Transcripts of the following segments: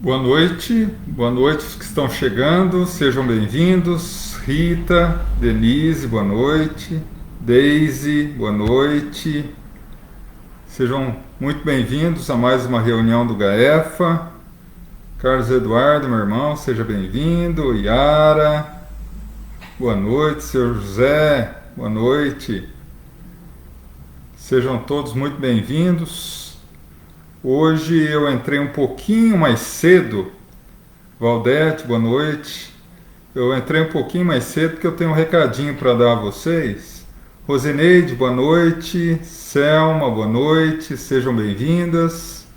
Boa noite os que estão chegando, sejam bem-vindos. Rita, Denise, boa noite. Deise, boa noite. Sejam muito bem-vindos a mais uma reunião do GAEFA. Carlos Eduardo, meu irmão, seja bem-vindo. Yara, boa noite. Seu José, boa noite. Sejam todos muito bem-vindos. Hoje eu entrei um pouquinho mais cedo. Valdete, boa noite. Eu entrei um pouquinho mais cedo porque eu tenho um recadinho para dar a vocês. Rosineide, boa noite. Selma, boa noite. Sejam bem-vindas.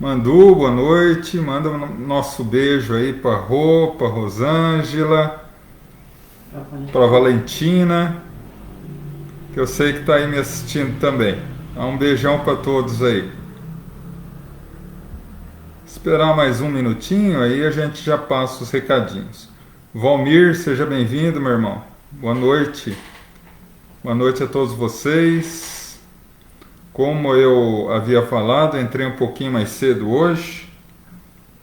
Mandu, boa noite. Manda um nosso beijo aí para Rô, para Rosângela, para Valentina, que eu sei que está aí me assistindo também. Um beijão para todos aí. Esperar mais um minutinho, aí a gente já passa os recadinhos. Valmir, seja bem-vindo, meu irmão. Boa noite. Boa noite a todos vocês. Como eu havia falado, entrei um pouquinho mais cedo hoje,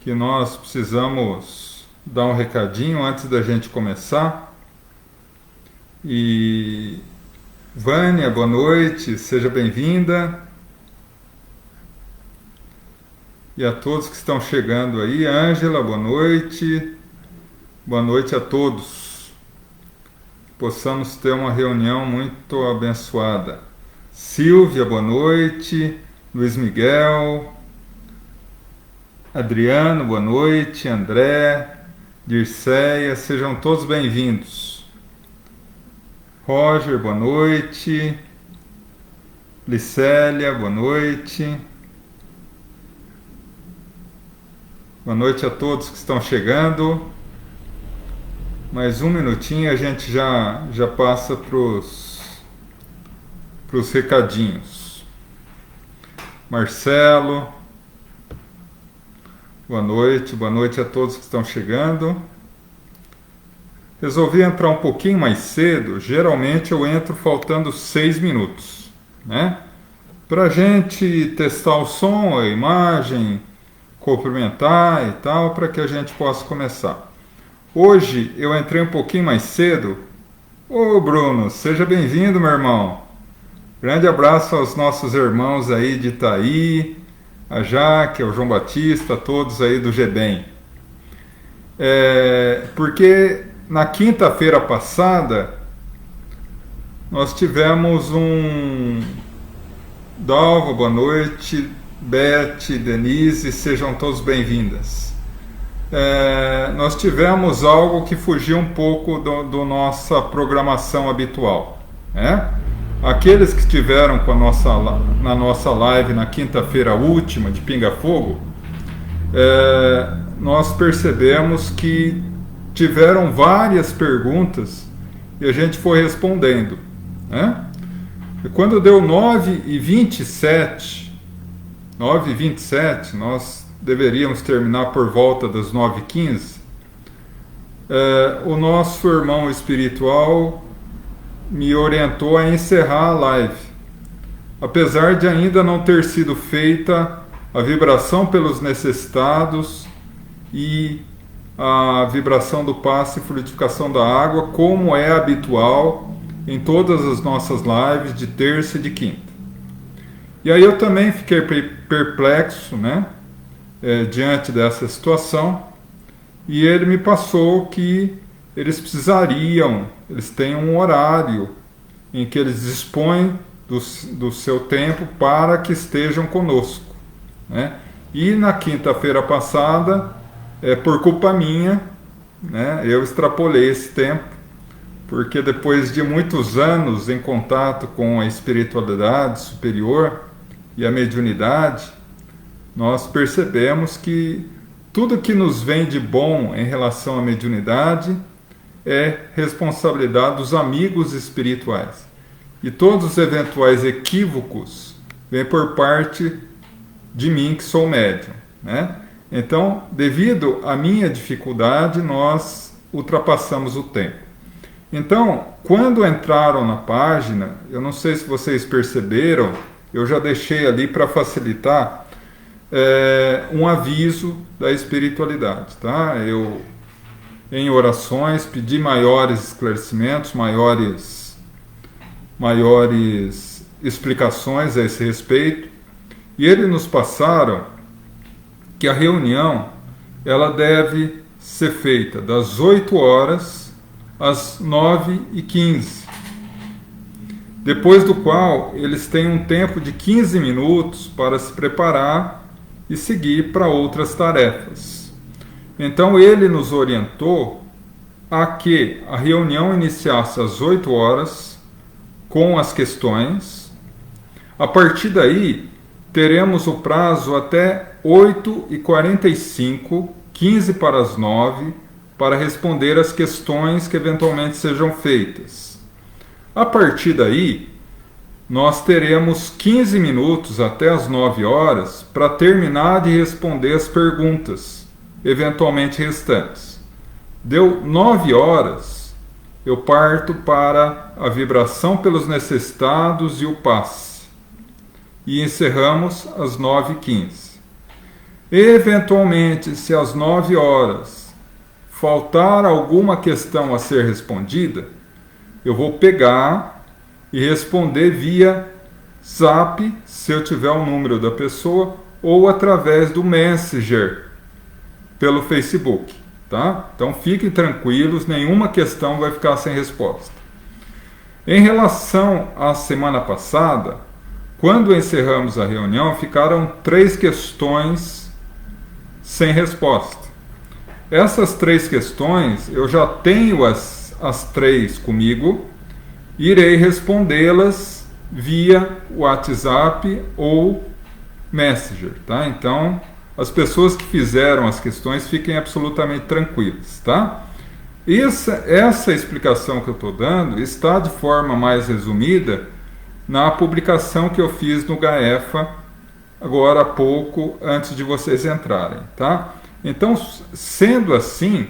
que nós precisamos dar um recadinho antes da gente começar. E Vânia, boa noite, seja bem-vinda. E a todos que estão chegando aí. Ângela, boa noite. Boa noite a todos. Possamos ter uma reunião muito abençoada. Silvia, boa noite. Luiz Miguel. Adriano, boa noite. André, Dirceia, sejam todos bem-vindos. Roger, boa noite. Licélia, boa noite. Boa noite a todos que estão chegando. Mais um minutinho a gente já passa para os recadinhos. Marcelo, boa noite a todos que estão chegando. Resolvi entrar um pouquinho mais cedo. Geralmente eu entro faltando 6 minutos, né? Para a gente testar o som, a imagem, cumprimentar e tal, para que a gente possa começar. Hoje eu entrei um pouquinho mais cedo. Ô Bruno, seja bem-vindo, meu irmão. Grande abraço aos nossos irmãos aí de Itaí, a Jaque, ao João Batista, todos aí do GBEM. Porque na quinta-feira passada, nós tivemos Dalva, boa noite. Beth, Denise, sejam todos bem-vindas. Nós tivemos algo que fugiu um pouco da nossa programação habitual, né? Aqueles que estiveram na nossa live na quinta-feira última de Pinga Fogo, nós percebemos que tiveram várias perguntas e a gente foi respondendo, né? E quando deu 9h27, nós deveríamos terminar por volta das 9h15, o nosso irmão espiritual me orientou a encerrar a live, apesar de ainda não ter sido feita a vibração pelos necessitados e a vibração do passe e fluidificação da água, como é habitual em todas as nossas lives de terça e de quinta. E aí eu também fiquei perplexo, né, diante dessa situação, e ele me passou que eles têm um horário em que eles dispõem do seu tempo para que estejam conosco, né? E na quinta-feira passada, por culpa minha, né, eu extrapolei esse tempo, porque depois de muitos anos em contato com a espiritualidade superior e a mediunidade, nós percebemos que tudo que nos vem de bom em relação à mediunidade é responsabilidade dos amigos espirituais. E todos os eventuais equívocos vêm por parte de mim, que sou médium, né? Então, devido à minha dificuldade, nós ultrapassamos o tempo. Então, quando entraram na página, eu não sei se vocês perceberam, eu já deixei ali para facilitar, um aviso da espiritualidade, tá? Eu, em orações, pedi maiores esclarecimentos, maiores explicações a esse respeito, e eles nos passaram que a reunião ela deve ser feita das 8 horas às 9h15, depois do qual eles têm um tempo de 15 minutos para se preparar e seguir para outras tarefas. Então ele nos orientou a que a reunião iniciasse às 8 horas com as questões. A partir daí, teremos o prazo até 8h45, 15 para as 9, para responder as questões que eventualmente sejam feitas. A partir daí, nós teremos 15 minutos até as 9 horas para terminar de responder as perguntas, eventualmente restantes. Deu 9 horas, eu parto para a vibração pelos necessitados e o passe. E encerramos às 9h15. Eventualmente, se às 9 horas faltar alguma questão a ser respondida, eu vou pegar e responder via Zap, se eu tiver o número da pessoa, ou através do Messenger, pelo Facebook, tá? Então fiquem tranquilos, nenhuma questão vai ficar sem resposta. Em relação à semana passada, quando encerramos a reunião, ficaram 3 questões sem resposta. Essas 3 questões, eu já tenho as 3 comigo, irei respondê-las via WhatsApp ou Messenger, tá? Então, as pessoas que fizeram as questões fiquem absolutamente tranquilas, tá? Essa explicação que eu estou dando está de forma mais resumida na publicação que eu fiz no GAEFA agora há pouco, antes de vocês entrarem, tá? Então, sendo assim,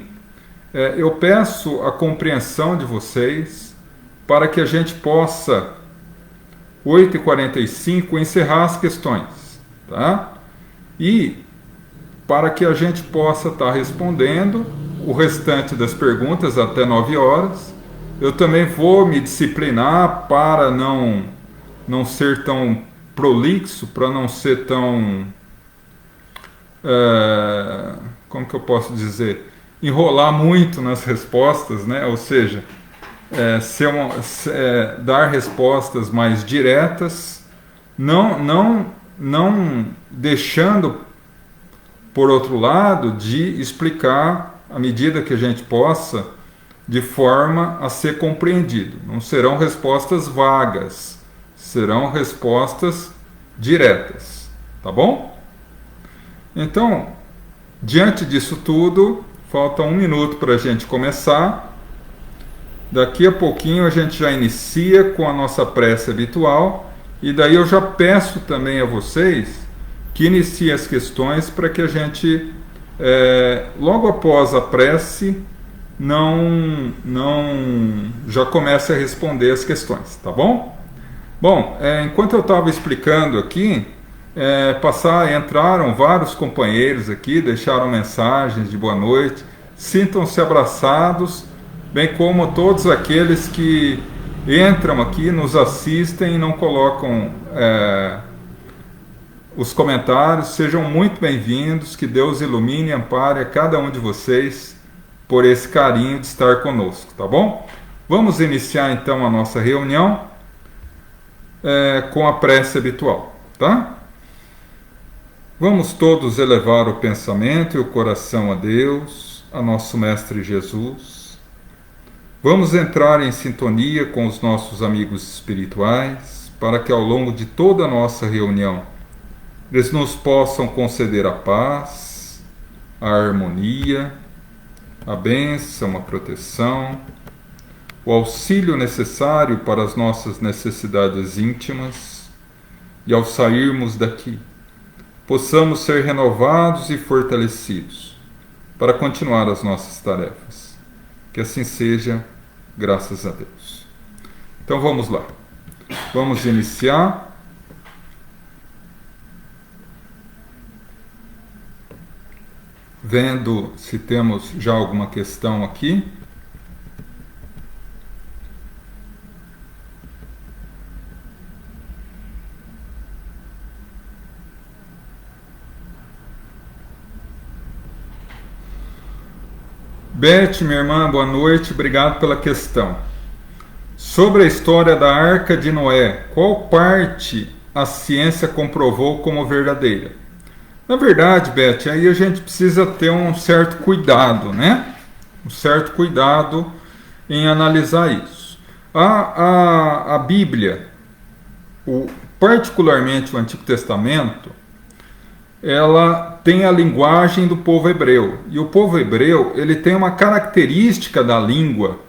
eu peço a compreensão de vocês para que a gente possa, 8h45, encerrar as questões, tá? E para que a gente possa estar respondendo o restante das perguntas até 9 horas. Eu também vou me disciplinar para não ser tão prolixo, para não ser tão, como que eu posso dizer, enrolar muito nas respostas, né? Ou seja, dar respostas mais diretas, não deixando, por outro lado, de explicar à medida que a gente possa, de forma a ser compreendido. Não serão respostas vagas, serão respostas diretas, tá bom? Então, diante disso tudo, falta 1 minuto para a gente começar. Daqui a pouquinho a gente já inicia com a nossa prece habitual, e daí eu já peço também a vocês que iniciem as questões para que a gente, logo após a prece, já comece a responder as questões, tá bom? Bom, enquanto eu estava explicando aqui, entraram vários companheiros aqui, deixaram mensagens de boa noite, sintam-se abraçados, bem como todos aqueles que entram aqui, nos assistem e não colocam os comentários. Sejam muito bem-vindos, que Deus ilumine e ampare a cada um de vocês por esse carinho de estar conosco, tá bom? Vamos iniciar então a nossa reunião com a prece habitual, tá? Vamos todos elevar o pensamento e o coração a Deus, a nosso Mestre Jesus. Vamos entrar em sintonia com os nossos amigos espirituais, para que ao longo de toda a nossa reunião eles nos possam conceder a paz, a harmonia, a bênção, a proteção, o auxílio necessário para as nossas necessidades íntimas, e ao sairmos daqui, possamos ser renovados e fortalecidos para continuar as nossas tarefas. Que assim seja, graças a Deus. Então vamos lá. Vamos iniciar. vendo se temos já alguma questão aqui. Beth, minha irmã, boa noite, obrigado pela questão. Sobre a história da Arca de Noé, qual parte a ciência comprovou como verdadeira? Na verdade, Beth, aí a gente precisa ter um certo cuidado, né? Um certo cuidado em analisar isso. A Bíblia, particularmente o Antigo Testamento, ela tem a linguagem do povo hebreu. E o povo hebreu, ele tem uma característica da língua,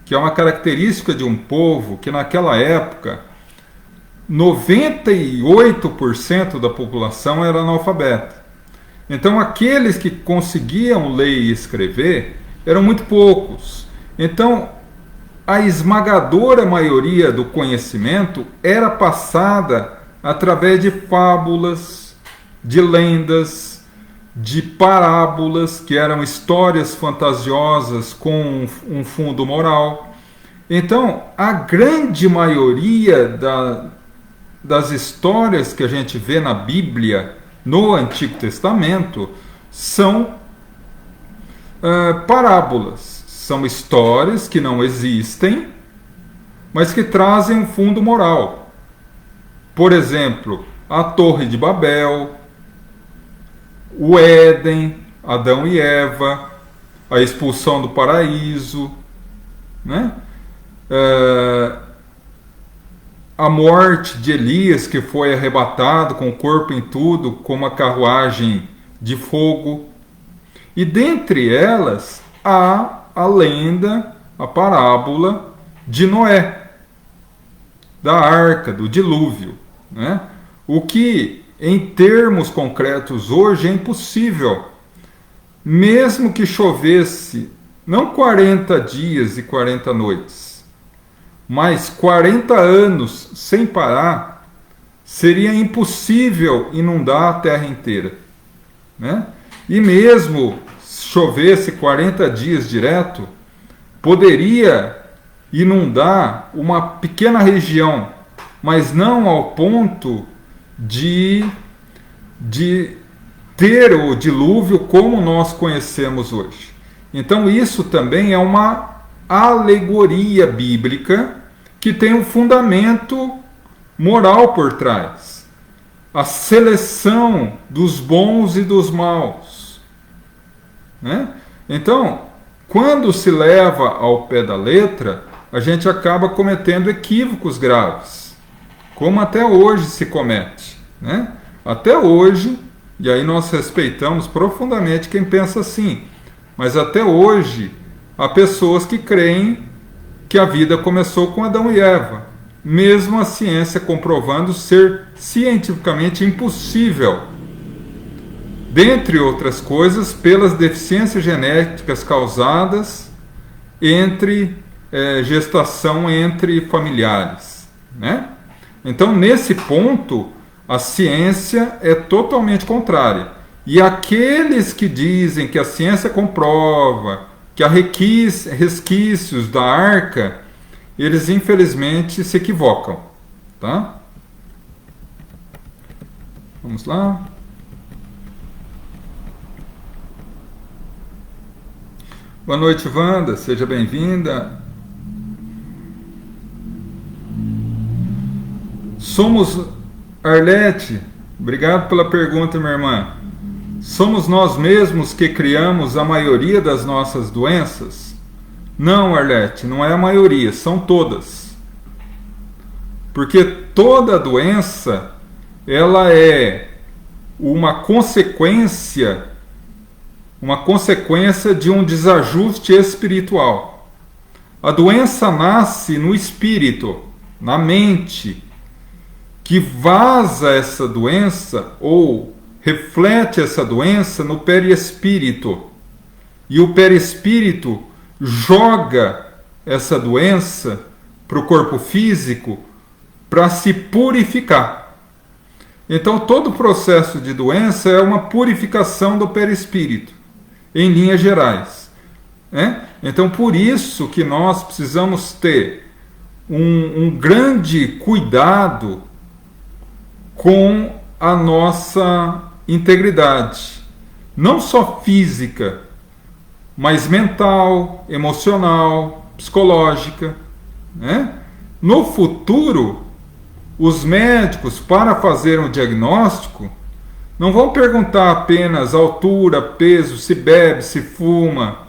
que é uma característica de um povo que naquela época 98% da população era analfabeta. Então aqueles que conseguiam ler e escrever eram muito poucos. Então a esmagadora maioria do conhecimento era passada através de fábulas, de lendas, de parábolas, que eram histórias fantasiosas com um fundo moral. Então, a grande maioria das histórias que a gente vê na Bíblia, no Antigo Testamento, são parábolas. São histórias que não existem, mas que trazem um fundo moral. Por exemplo, a Torre de Babel, o Éden, Adão e Eva, a expulsão do paraíso, né? A morte de Elias, que foi arrebatado com o corpo em tudo, com uma carruagem de fogo. E dentre elas há a lenda, a parábola de Noé, da arca, do dilúvio, né? O que em termos concretos hoje é impossível. Mesmo que chovesse, não 40 dias e 40 noites, mas 40 anos sem parar, seria impossível inundar a terra inteira, né? E mesmo chovesse 40 dias direto, poderia inundar uma pequena região, mas não ao ponto de ter o dilúvio como nós conhecemos hoje. Então isso também é uma alegoria bíblica que tem um fundamento moral por trás. A seleção dos bons e dos maus, né? Então, quando se leva ao pé da letra, a gente acaba cometendo equívocos graves, como até hoje se comete, né? Até hoje, e aí nós respeitamos profundamente quem pensa assim, mas até hoje há pessoas que creem que a vida começou com Adão e Eva, mesmo a ciência comprovando ser cientificamente impossível, dentre outras coisas, pelas deficiências genéticas causadas gestação entre familiares, né? Então, nesse ponto, a ciência é totalmente contrária. E aqueles que dizem que a ciência comprova que há resquícios da arca, eles infelizmente se equivocam, tá? Vamos lá. Boa noite, Wanda, seja bem-vinda. Somos, Arlete, obrigado pela pergunta, minha irmã. Somos nós mesmos que criamos a maioria das nossas doenças? Não, Arlete, não é a maioria, são todas. Porque toda doença, ela é uma consequência de um desajuste espiritual. A doença nasce no espírito, na mente, que vaza essa doença ou reflete essa doença no perispírito. E o perispírito joga essa doença para o corpo físico para se purificar. Então todo o processo de doença é uma purificação do perispírito. em linhas gerais, né? Então, por isso que nós precisamos ter um grande cuidado com a nossa integridade, não só física, mas mental, emocional, psicológica, né? No futuro, os médicos, para fazer um diagnóstico, não vão perguntar apenas altura, peso, se bebe, se fuma,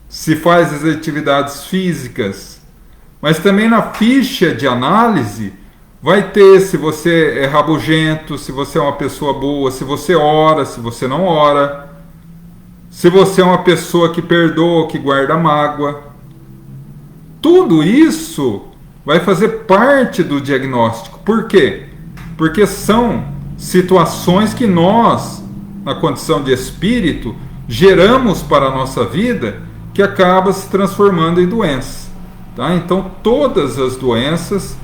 se faz as atividades físicas, mas também na ficha de análise vai ter se você é rabugento, se você é uma pessoa boa, se você ora, se você não ora, se você é uma pessoa que perdoa, que guarda mágoa. Tudo isso vai fazer parte do diagnóstico. Por quê? Porque são situações que nós, na condição de espírito, geramos para a nossa vida, que acaba se transformando em doença. Tá? Então, todas as doenças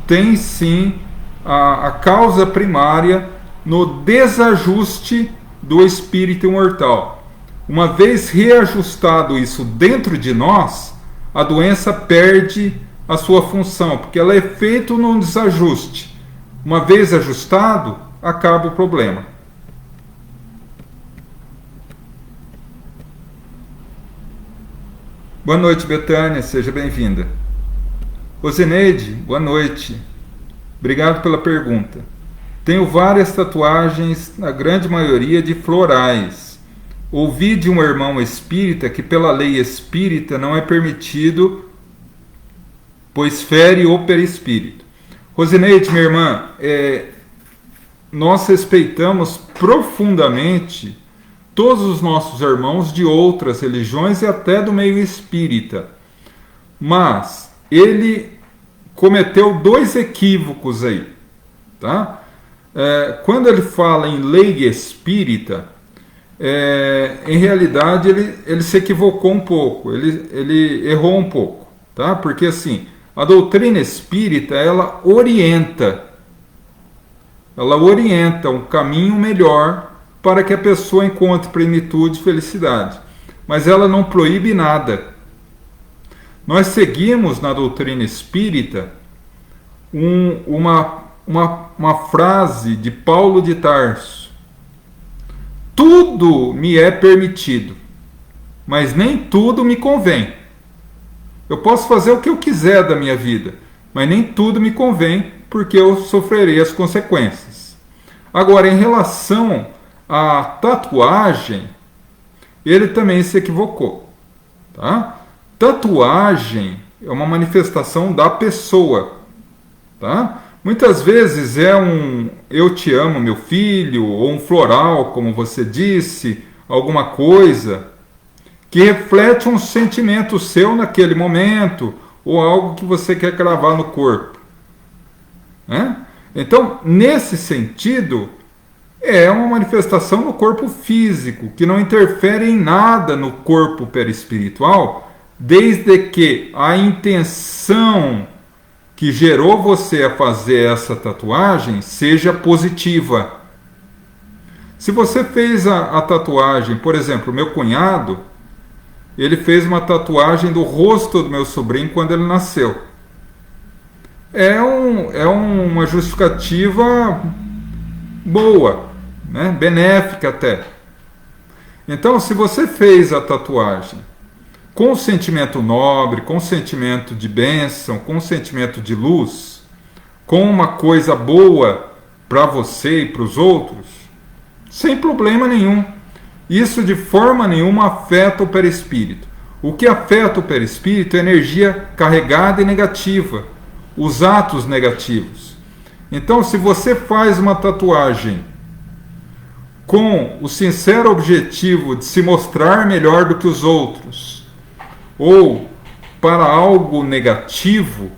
têm sim a causa primária no desajuste do espírito imortal. Uma vez reajustado isso dentro de nós, a doença perde a sua função, porque ela é feita num desajuste. Uma vez ajustado, acaba o problema. Boa noite, Betânia, seja bem-vinda. Rosineide, boa noite. Obrigado pela pergunta. Tenho várias tatuagens, na grande maioria de florais. Ouvi de um irmão espírita que pela lei espírita não é permitido, pois fere o perispírito. Rosineide, minha irmã, nós respeitamos profundamente todos os nossos irmãos de outras religiões e até do meio espírita. Mas ele cometeu 2 equívocos aí. Tá? Quando ele fala em lei espírita, em realidade ele se equivocou um pouco, ele errou um pouco. Tá? Porque assim, a doutrina espírita, ela orienta um caminho melhor para que a pessoa encontre plenitude e felicidade. Mas ela não proíbe nada. Nós seguimos na doutrina espírita uma frase de Paulo de Tarso: tudo me é permitido, mas nem tudo me convém. Eu posso fazer o que eu quiser da minha vida, mas nem tudo me convém, porque eu sofrerei as consequências. Agora, em relação à tatuagem, ele também se equivocou. Tá? Tatuagem é uma manifestação da pessoa. Tá? Muitas vezes é um eu te amo, meu filho, ou um floral, como você disse, alguma coisa que reflete um sentimento seu naquele momento, ou algo que você quer gravar no corpo. Né? Então, nesse sentido, é uma manifestação no corpo físico, que não interfere em nada no corpo perispiritual, desde que a intenção que gerou você a fazer essa tatuagem seja positiva. Se você fez a tatuagem, por exemplo, meu cunhado, ele fez uma tatuagem do rosto do meu sobrinho quando ele nasceu. É uma justificativa boa, né? Benéfica até. Então, se você fez a tatuagem com sentimento nobre, com sentimento de bênção, com sentimento de luz, com uma coisa boa para você e para os outros, sem problema nenhum. Isso de forma nenhuma afeta o perispírito. O que afeta o perispírito é energia carregada e negativa, os atos negativos. Então, se você faz uma tatuagem com o sincero objetivo de se mostrar melhor do que os outros, ou para algo negativo,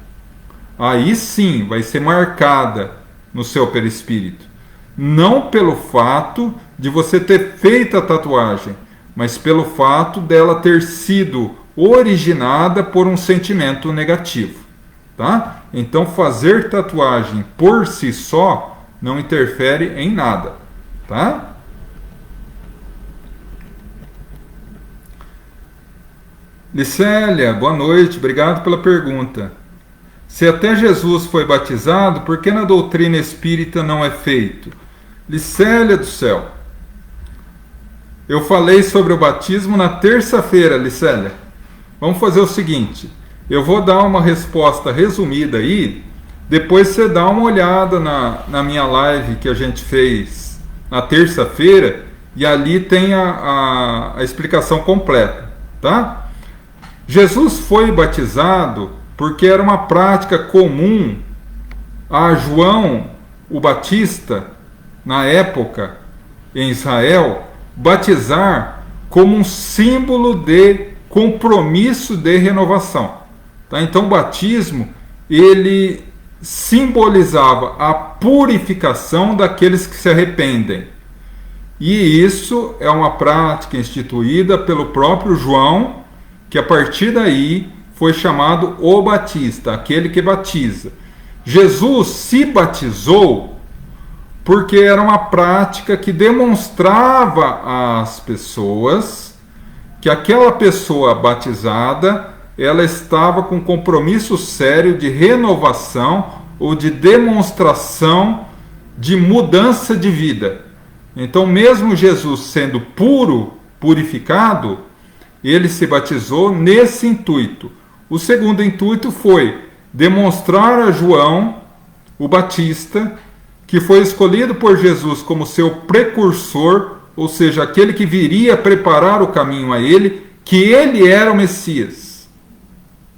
aí sim vai ser marcada no seu perispírito. Não pelo fato de você ter feito a tatuagem, mas pelo fato dela ter sido originada por um sentimento negativo. Tá? Então, fazer tatuagem por si só não interfere em nada. Tá? Licélia, boa noite, obrigado pela pergunta. Se até Jesus foi batizado, por que na doutrina espírita não é feito? Licélia do céu, eu falei sobre o batismo na terça-feira, Licélia. Vamos fazer o seguinte, eu vou dar uma resposta resumida aí, depois você dá uma olhada na minha live que a gente fez na terça-feira, e ali tem a explicação completa, tá? Jesus foi batizado porque era uma prática comum a João o Batista, na época, em Israel, batizar como um símbolo de compromisso de renovação. Tá? Então o batismo, ele simbolizava a purificação daqueles que se arrependem. E isso é uma prática instituída pelo próprio João, que a partir daí foi chamado o Batista, aquele que batiza. Jesus se batizou porque era uma prática que demonstrava às pessoas que aquela pessoa batizada, ela estava com compromisso sério de renovação ou de demonstração de mudança de vida. Então, mesmo Jesus sendo puro, purificado, ele se batizou nesse intuito. O segundo intuito foi demonstrar a João, o Batista, que foi escolhido por Jesus como seu precursor, ou seja, aquele que viria preparar o caminho a ele, que ele era o Messias.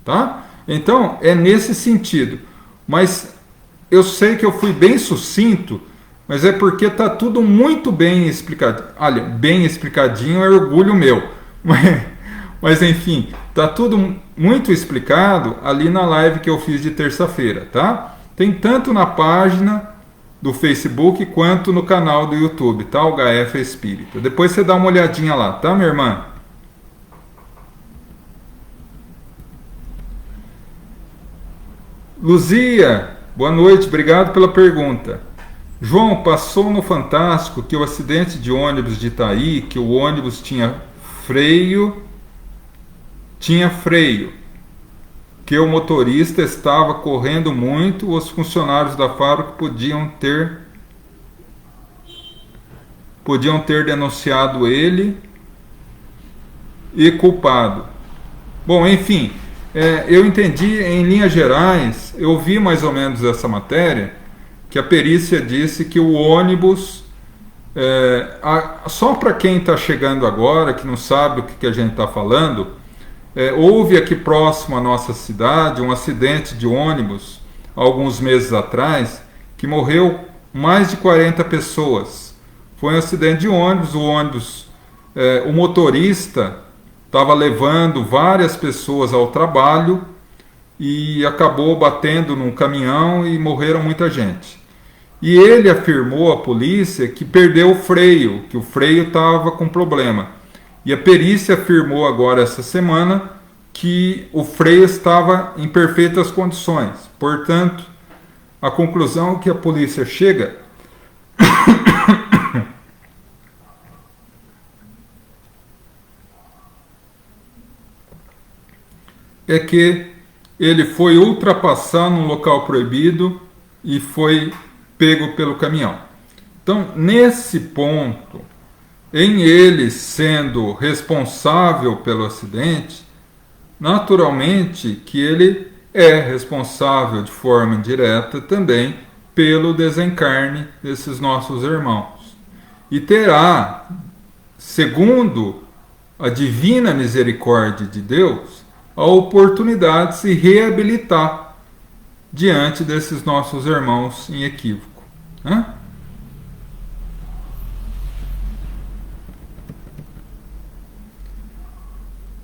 Tá? Então, é nesse sentido. Mas eu sei que eu fui bem sucinto, mas é porque está tudo muito bem explicado. Olha, bem explicadinho é orgulho meu. Mas enfim, está tudo muito explicado ali na live que eu fiz de terça-feira, tá? Tem tanto na página do Facebook quanto no canal do YouTube, tá? O HF Espírita. Depois você dá uma olhadinha lá, tá, minha irmã? Luzia, boa noite, obrigado pela pergunta. João, passou no Fantástico que o acidente de ônibus de Itaí, que o ônibus tinha freio, que o motorista estava correndo muito, os funcionários da fábrica podiam ter denunciado ele e culpado. Bom, enfim, eu entendi em linhas gerais, eu vi mais ou menos essa matéria, que a perícia disse que o ônibus, só para quem está chegando agora, que não sabe o que a gente está falando, houve aqui próximo à nossa cidade um acidente de ônibus, alguns meses atrás, que morreu mais de 40 pessoas. Foi um acidente de ônibus, o motorista estava levando várias pessoas ao trabalho e acabou batendo num caminhão e morreram muita gente. E ele afirmou à polícia que perdeu o freio, que o freio estava com problema. E a perícia afirmou agora essa semana que o freio estava em perfeitas condições. Portanto, a conclusão que a polícia chega é que ele foi ultrapassar num local proibido e foi pego pelo caminhão. Então, nesse ponto, em ele sendo responsável pelo acidente, naturalmente que ele é responsável de forma indireta também pelo desencarne desses nossos irmãos. E terá, segundo a divina misericórdia de Deus, a oportunidade de se reabilitar diante desses nossos irmãos em equívoco. Né?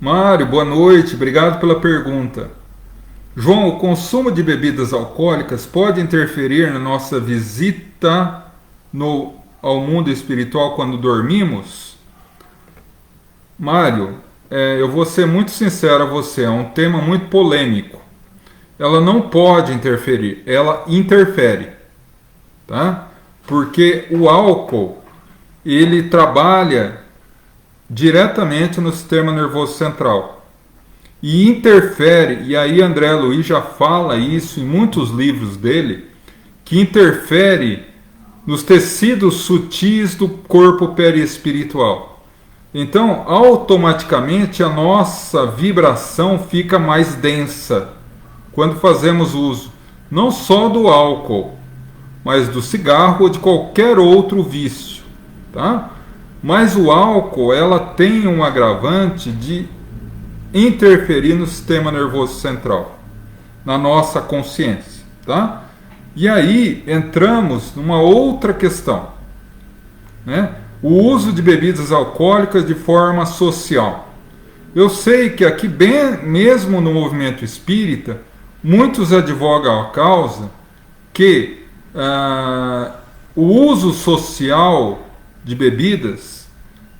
Mário, boa noite, obrigado pela pergunta. João, o consumo de bebidas alcoólicas pode interferir na nossa visita ao mundo espiritual quando dormimos? Mário, eu vou ser muito sincero a você, é um tema muito polêmico. Ela não pode interferir, ela interfere, tá? Porque o álcool, ele trabalha diretamente no sistema nervoso central. e interfere, e aí André Luiz já fala isso em muitos livros dele, que interfere nos tecidos sutis do corpo perispiritual. Então, automaticamente a nossa vibração fica mais densa quando fazemos uso não só do álcool, mas do cigarro ou de qualquer outro vício, tá? Mas o álcool, ela tem um agravante de interferir no sistema nervoso central, na nossa consciência, tá? E aí entramos numa outra questão, né? O uso de bebidas alcoólicas de forma social. Eu sei que aqui, bem mesmo no movimento espírita, muitos advogam a causa que o uso social de bebidas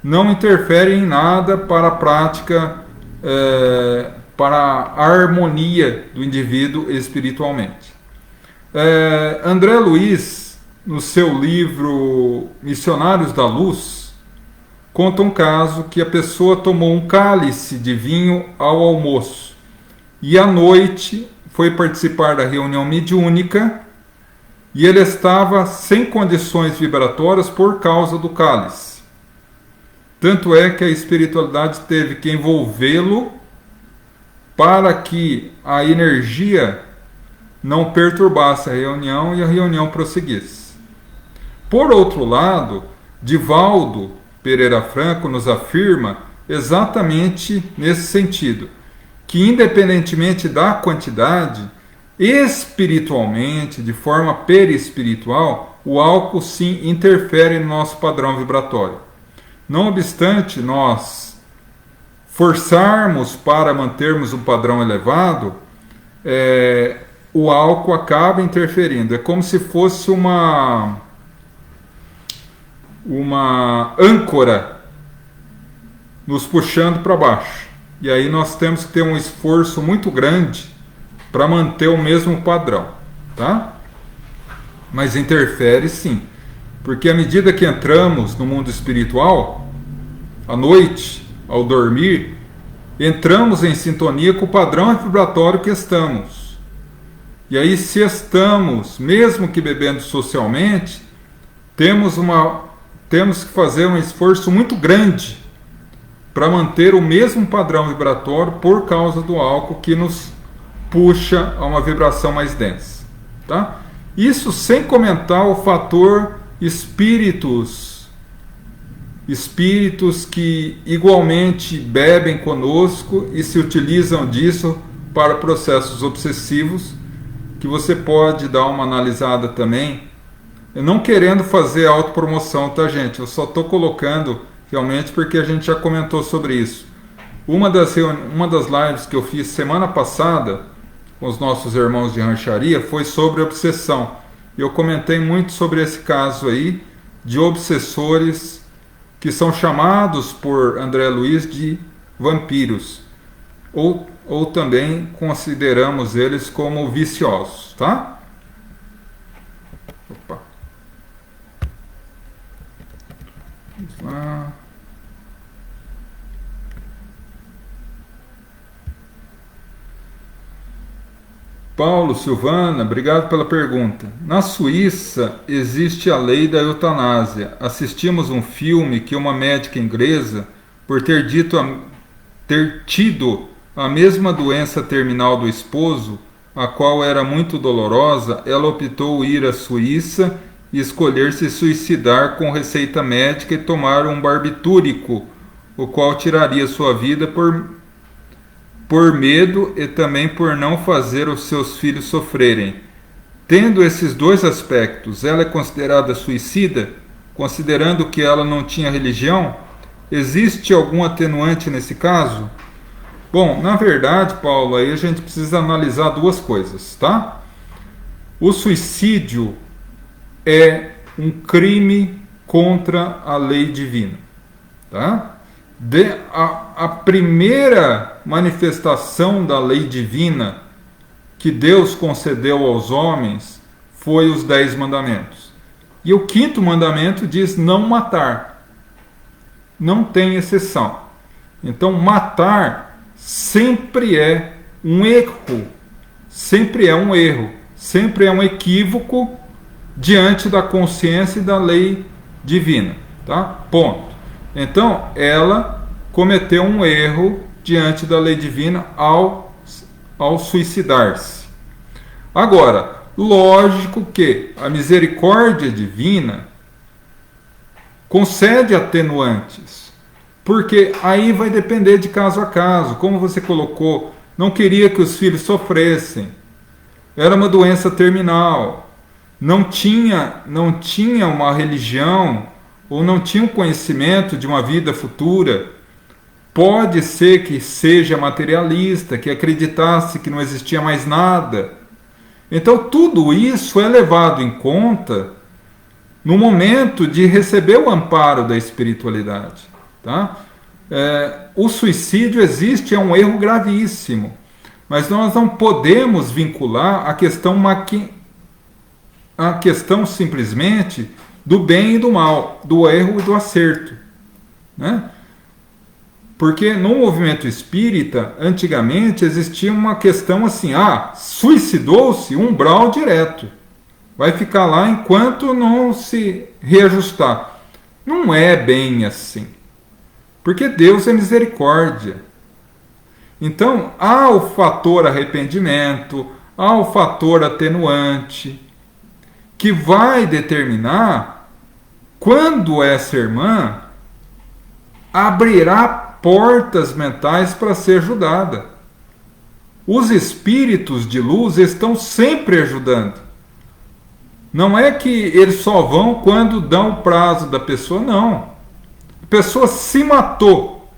não interfere em nada para a prática, para a harmonia do indivíduo espiritualmente. André Luiz, no seu livro Missionários da Luz, conta um caso que a pessoa tomou um cálice de vinho ao almoço e à noite foi participar da reunião mediúnica e ele estava sem condições vibratórias por causa do cálice. Tanto é que a espiritualidade teve que envolvê-lo para que a energia não perturbasse a reunião e a reunião prosseguisse. Por outro lado, Divaldo Pereira Franco nos afirma exatamente nesse sentido, que independentemente da quantidade, espiritualmente, de forma perispiritual, o álcool sim interfere no nosso padrão vibratório. Não obstante nós forçarmos para mantermos um padrão elevado, o álcool acaba interferindo. É como se fosse uma âncora nos puxando para baixo. E aí nós temos que ter um esforço muito grande para manter o mesmo padrão, tá? Mas interfere sim, porque à medida que entramos no mundo espiritual, à noite, ao dormir, entramos em sintonia com o padrão vibratório que estamos. E aí, se estamos, mesmo que bebendo socialmente, temos que fazer um esforço muito grande para manter o mesmo padrão vibratório por causa do álcool que nos puxa a uma vibração mais densa, tá? Isso sem comentar o fator espíritos que igualmente bebem conosco e se utilizam disso para processos obsessivos, que você pode dar uma analisada também. Eu não querendo fazer autopromoção, tá, gente? Eu só estou colocando realmente porque a gente já comentou sobre isso. Uma das lives que eu fiz semana passada com os nossos irmãos de rancharia foi sobre obsessão. Eu comentei muito sobre esse caso aí de obsessores que são chamados por André Luiz de vampiros, ou também consideramos eles como viciosos, tá? Opa. Vamos lá. Paulo Silvana, obrigado pela pergunta. Na Suíça existe a lei da eutanásia. Assistimos um filme que uma médica inglesa, por ter tido a mesma doença terminal do esposo, a qual era muito dolorosa, ela optou ir à Suíça e escolher se suicidar com receita médica e tomar um barbitúrico, o qual tiraria sua vida por medo e também por não fazer os seus filhos sofrerem. Tendo esses dois aspectos, ela é considerada suicida, considerando que ela não tinha religião? Existe algum atenuante nesse caso? Bom, na verdade, Paulo, aí a gente precisa analisar duas coisas, tá? O suicídio é um crime contra a lei divina, tá? A primeira manifestação da lei divina que Deus concedeu aos homens foi os 10 mandamentos. E o 5º mandamento diz não matar. Não tem exceção. Então, matar sempre é um erro, sempre é um erro, sempre é um equívoco diante da consciência e da lei divina, tá? Ponto. Então, ela cometeu um erro diante da lei divina ao suicidar-se. Agora, lógico que a misericórdia divina concede atenuantes, porque aí vai depender de caso a caso. Como você colocou, não queria que os filhos sofressem, era uma doença terminal, não tinha uma religião ou não tinha um conhecimento de uma vida futura. Pode ser que seja materialista, que acreditasse que não existia mais nada. Então tudo isso é levado em conta no momento de receber o amparo da espiritualidade, tá? O suicídio existe, é um erro gravíssimo, mas nós não podemos vincular a questão simplesmente do bem e do mal, do erro e do acerto, né? Porque no movimento espírita, antigamente, existia uma questão assim, suicidou-se, umbral direto. Vai ficar lá enquanto não se reajustar. Não é bem assim. Porque Deus é misericórdia. Então, há o fator arrependimento, há o fator atenuante, que vai determinar quando essa irmã abrirá portas mentais para ser ajudada. Os espíritos de luz estão sempre ajudando. Não é que eles só vão quando dão o prazo da pessoa, não. A pessoa se matou.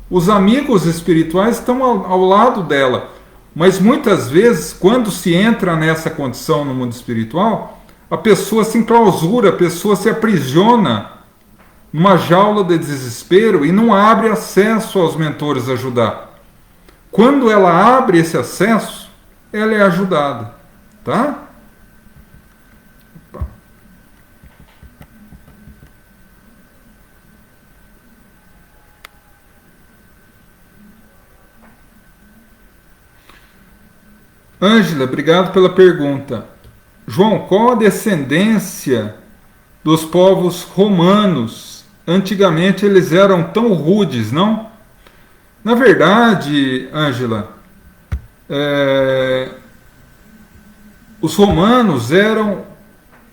Os amigos espirituais estão ao lado dela. Mas muitas vezes, quando se entra nessa condição no mundo espiritual, a pessoa se enclausura, a pessoa se aprisiona numa jaula de desespero e não abre acesso aos mentores ajudar. Quando ela abre esse acesso, ela é ajudada, tá? Ângela, obrigado pela pergunta. João, qual a descendência dos povos romanos? Antigamente eles eram tão rudes, não? Na verdade, Ângela, os romanos eram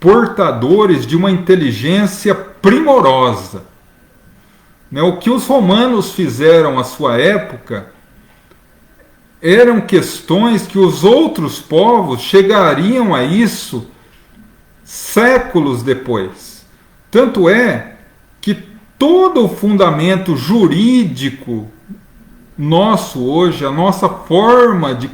portadores de uma inteligência primorosa. Né? O que os romanos fizeram à sua época eram questões que os outros povos chegariam a isso séculos depois. Tanto é que todo o fundamento jurídico nosso hoje, a nossa forma de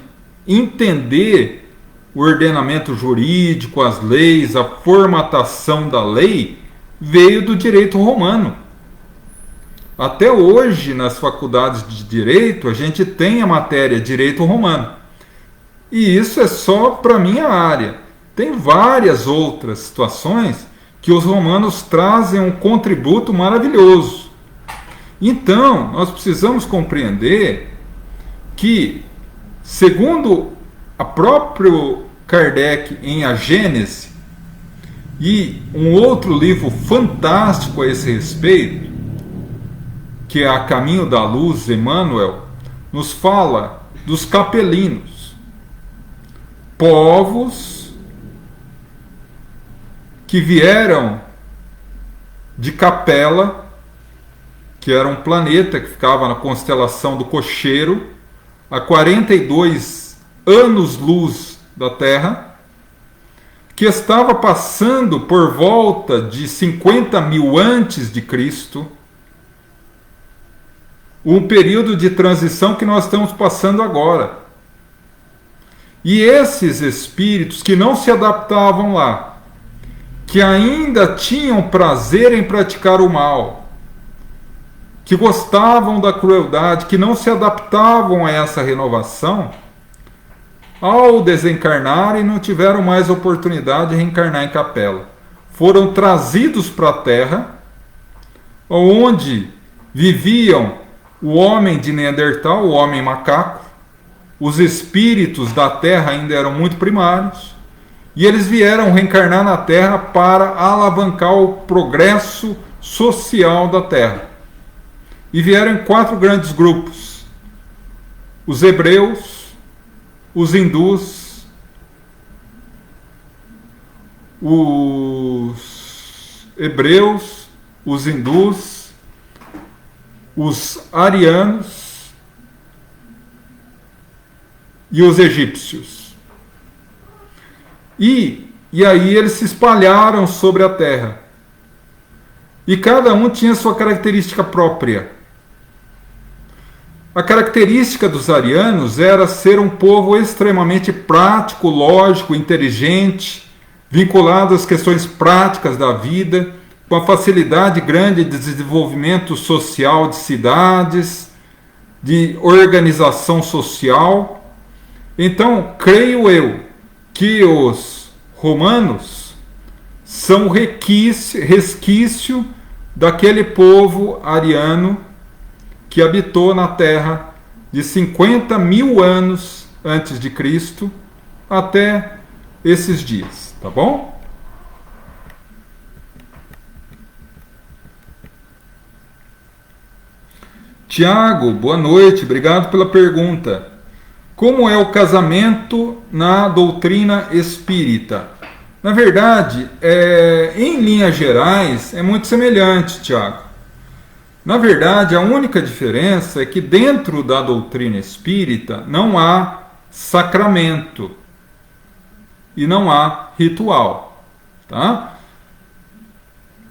entender o ordenamento jurídico, as leis, a formatação da lei, veio do direito romano. Até hoje, nas faculdades de direito, a gente tem a matéria direito romano. E isso é só para a minha área. Tem várias outras situações que os romanos trazem um contributo maravilhoso. Então, nós precisamos compreender que, segundo a próprio Kardec em A Gênese, e um outro livro fantástico a esse respeito, que é A Caminho da Luz, Emmanuel, nos fala dos capelinos, povos que vieram de Capela, que era um planeta que ficava na constelação do Cocheiro, a 42 anos-luz da Terra, que estava passando por volta de 50 mil antes de Cristo, um período de transição que nós estamos passando agora. E esses espíritos que não se adaptavam lá, que ainda tinham prazer em praticar o mal, que gostavam da crueldade, que não se adaptavam a essa renovação, ao desencarnarem não tiveram mais oportunidade de reencarnar em Capela. Foram trazidos para a Terra, onde viviam o homem de Neandertal, o homem macaco, os espíritos da Terra ainda eram muito primários, e eles vieram reencarnar na Terra para alavancar o progresso social da Terra. E vieram em 4 grandes grupos: os hebreus, os hindus, os hindus, os arianos e os egípcios. E aí eles se espalharam sobre a Terra. E cada um tinha sua característica própria. A característica dos arianos era ser um povo extremamente prático, lógico, inteligente, vinculado às questões práticas da vida, com a facilidade grande de desenvolvimento social de cidades, de organização social. Então, creio eu que os romanos são resquício daquele povo ariano que habitou na Terra de 50 mil anos antes de Cristo até esses dias, tá bom? Tiago, boa noite, obrigado pela pergunta. Como é o casamento na doutrina espírita? Na verdade, em linhas gerais, é muito semelhante, Tiago. Na verdade, a única diferença é que dentro da doutrina espírita não há sacramento e não há ritual, tá?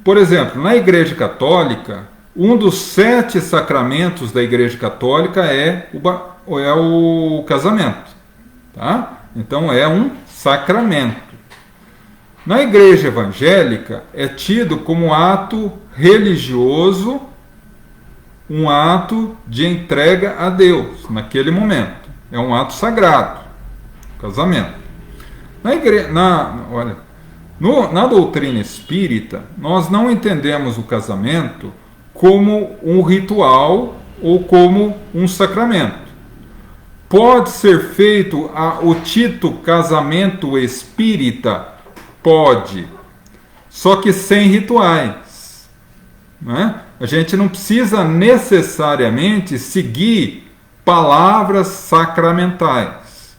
Por exemplo, na Igreja Católica, um dos 7 sacramentos da Igreja Católica é o casamento, tá? Então é um sacramento. Na Igreja Evangélica é tido como ato religioso, um ato de entrega a Deus naquele momento. É um ato sagrado, casamento. Na doutrina espírita, nós não entendemos o casamento como um ritual ou como um sacramento. Pode ser feito o dito casamento espírita? Pode, só que sem rituais, né? A gente não precisa necessariamente seguir palavras sacramentais.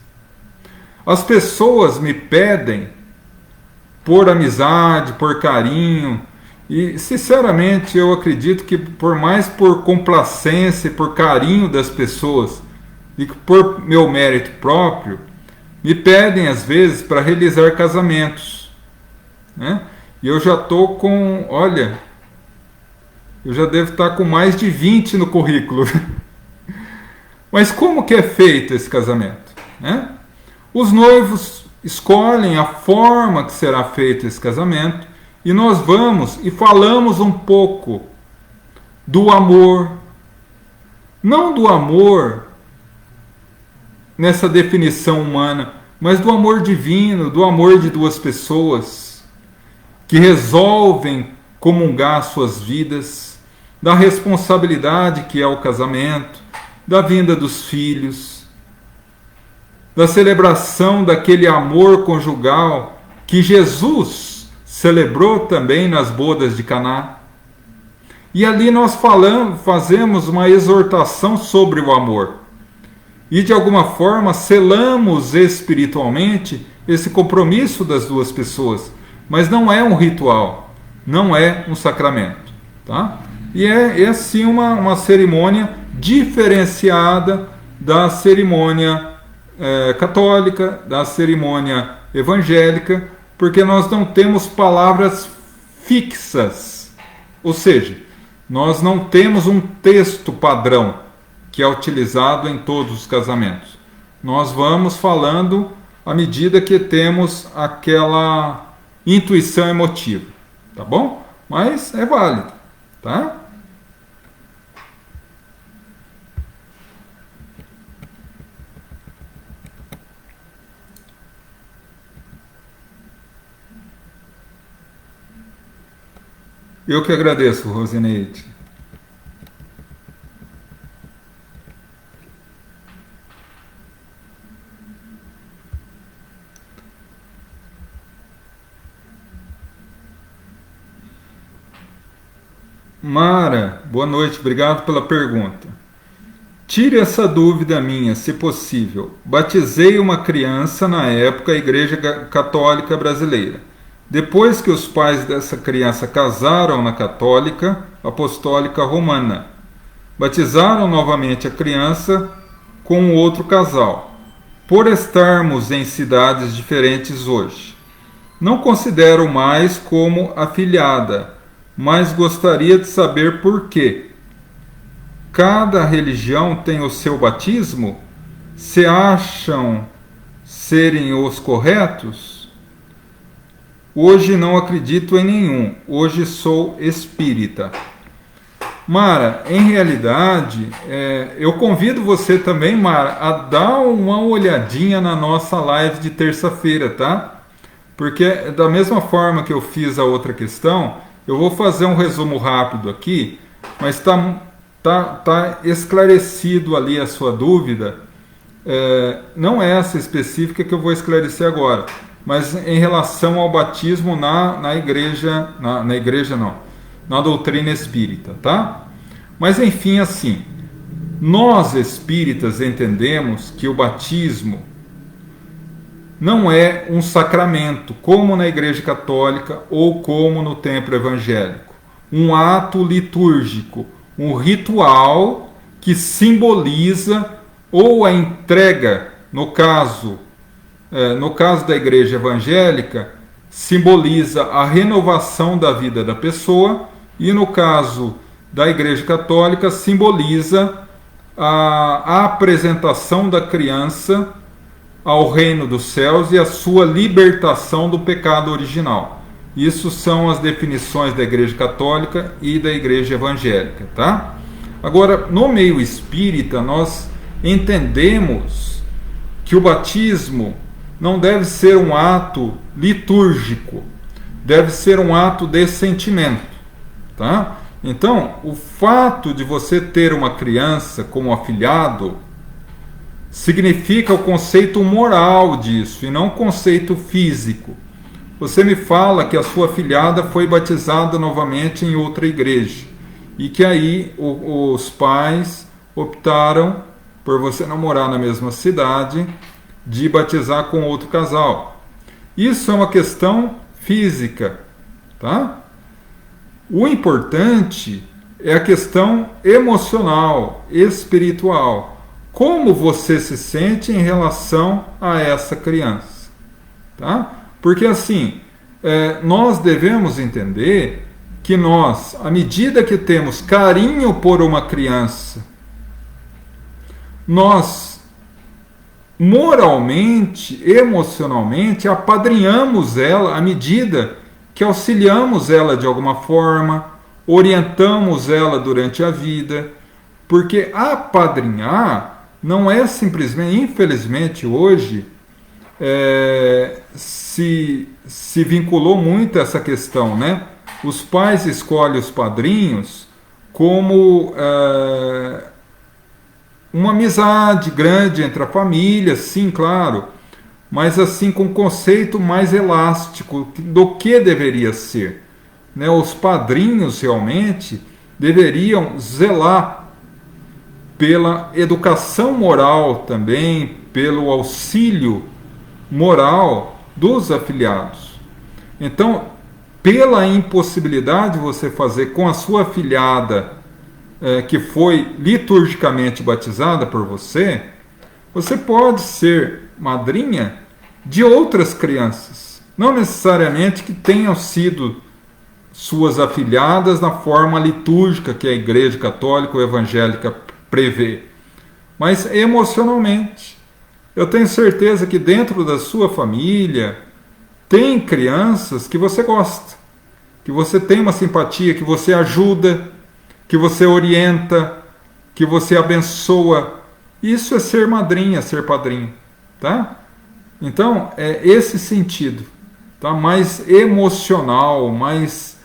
As pessoas me pedem por amizade, por carinho, e sinceramente eu acredito que por complacência, por carinho das pessoas e por meu mérito próprio, me pedem às vezes para realizar casamentos, né? E eu já estou com, olha, eu já devo estar com mais de 20 no currículo. Mas como que é feito esse casamento, né? Os noivos escolhem a forma que será feito esse casamento e nós vamos e falamos um pouco do amor. Não do amor nessa definição humana, mas do amor divino, do amor de 2 pessoas que resolvem comungar suas vidas, da responsabilidade que é o casamento, da vinda dos filhos, da celebração daquele amor conjugal que Jesus celebrou também nas bodas de Caná. E ali nós fazemos uma exortação sobre o amor. E de alguma forma selamos espiritualmente esse compromisso das 2 pessoas. Mas não é um ritual, não é um sacramento, tá? E é sim uma cerimônia diferenciada da cerimônia católica, da cerimônia evangélica, porque nós não temos palavras fixas, ou seja, nós não temos um texto padrão que é utilizado em todos os casamentos. Nós vamos falando à medida que temos aquela intuição emotiva, tá bom? Mas é válido, tá? Eu que agradeço, Rosineide. Mara, boa noite, obrigado pela pergunta. Tire essa dúvida minha, se possível. Batizei uma criança na época da Igreja Católica Brasileira. Depois que os pais dessa criança casaram na Católica Apostólica Romana, batizaram novamente a criança com outro casal. Por estarmos em cidades diferentes hoje, não considero mais como afilhada, mas gostaria de saber por quê. Cada religião tem o seu batismo? Se acham serem os corretos? Hoje não acredito em nenhum. Hoje sou espírita. Mara, em realidade, eu convido você também, Mara, a dar uma olhadinha na nossa live de terça-feira, tá? Porque da mesma forma que eu fiz a outra questão, eu vou fazer um resumo rápido aqui, mas tá esclarecido ali a sua dúvida. Não é essa específica que eu vou esclarecer agora, mas em relação ao batismo na igreja, na igreja não, na doutrina espírita, tá? Mas enfim, assim, nós espíritas entendemos que o batismo não é um sacramento, como na Igreja Católica ou como no templo evangélico. Um ato litúrgico, um ritual que simboliza ou a entrega, no caso da Igreja Evangélica, simboliza a renovação da vida da pessoa, e no caso da Igreja Católica, simboliza a apresentação da criança ao reino dos céus e a sua libertação do pecado original. Isso são as definições da Igreja Católica e da Igreja Evangélica, tá? Agora, no meio espírita, nós entendemos que o batismo não deve ser um ato litúrgico, deve ser um ato de sentimento, tá? Então, o fato de você ter uma criança como afilhado significa o conceito moral disso e não o conceito físico. Você me fala que a sua afilhada foi batizada novamente em outra igreja e que aí os pais optaram por você não morar na mesma cidade, de batizar com outro casal. Isso é uma questão física, tá? O importante é a questão emocional, espiritual. Como você se sente em relação a essa criança, tá? Porque assim, nós devemos entender que nós, à medida que temos carinho por uma criança, nós moralmente, emocionalmente, apadrinhamos ela à medida que auxiliamos ela de alguma forma, orientamos ela durante a vida, porque apadrinhar não é simplesmente, infelizmente hoje, se vinculou muito a essa questão, né? Os pais escolhem os padrinhos como uma amizade grande entre a família, sim, claro, mas assim com um conceito mais elástico do que deveria ser, né? Os padrinhos realmente deveriam zelar pela educação moral também, pelo auxílio moral dos afilhados. Então, pela impossibilidade de você fazer com a sua afilhada, que foi liturgicamente batizada por você, você pode ser madrinha de outras crianças, não necessariamente que tenham sido suas afilhadas na forma litúrgica que a Igreja Católica ou Evangélica prevê, mas emocionalmente. Eu tenho certeza que dentro da sua família tem crianças que você gosta, que você tem uma simpatia, que você ajuda, que você orienta, que você abençoa. Isso é ser madrinha, ser padrinho, tá? Então, é esse sentido, tá? Mais emocional, mais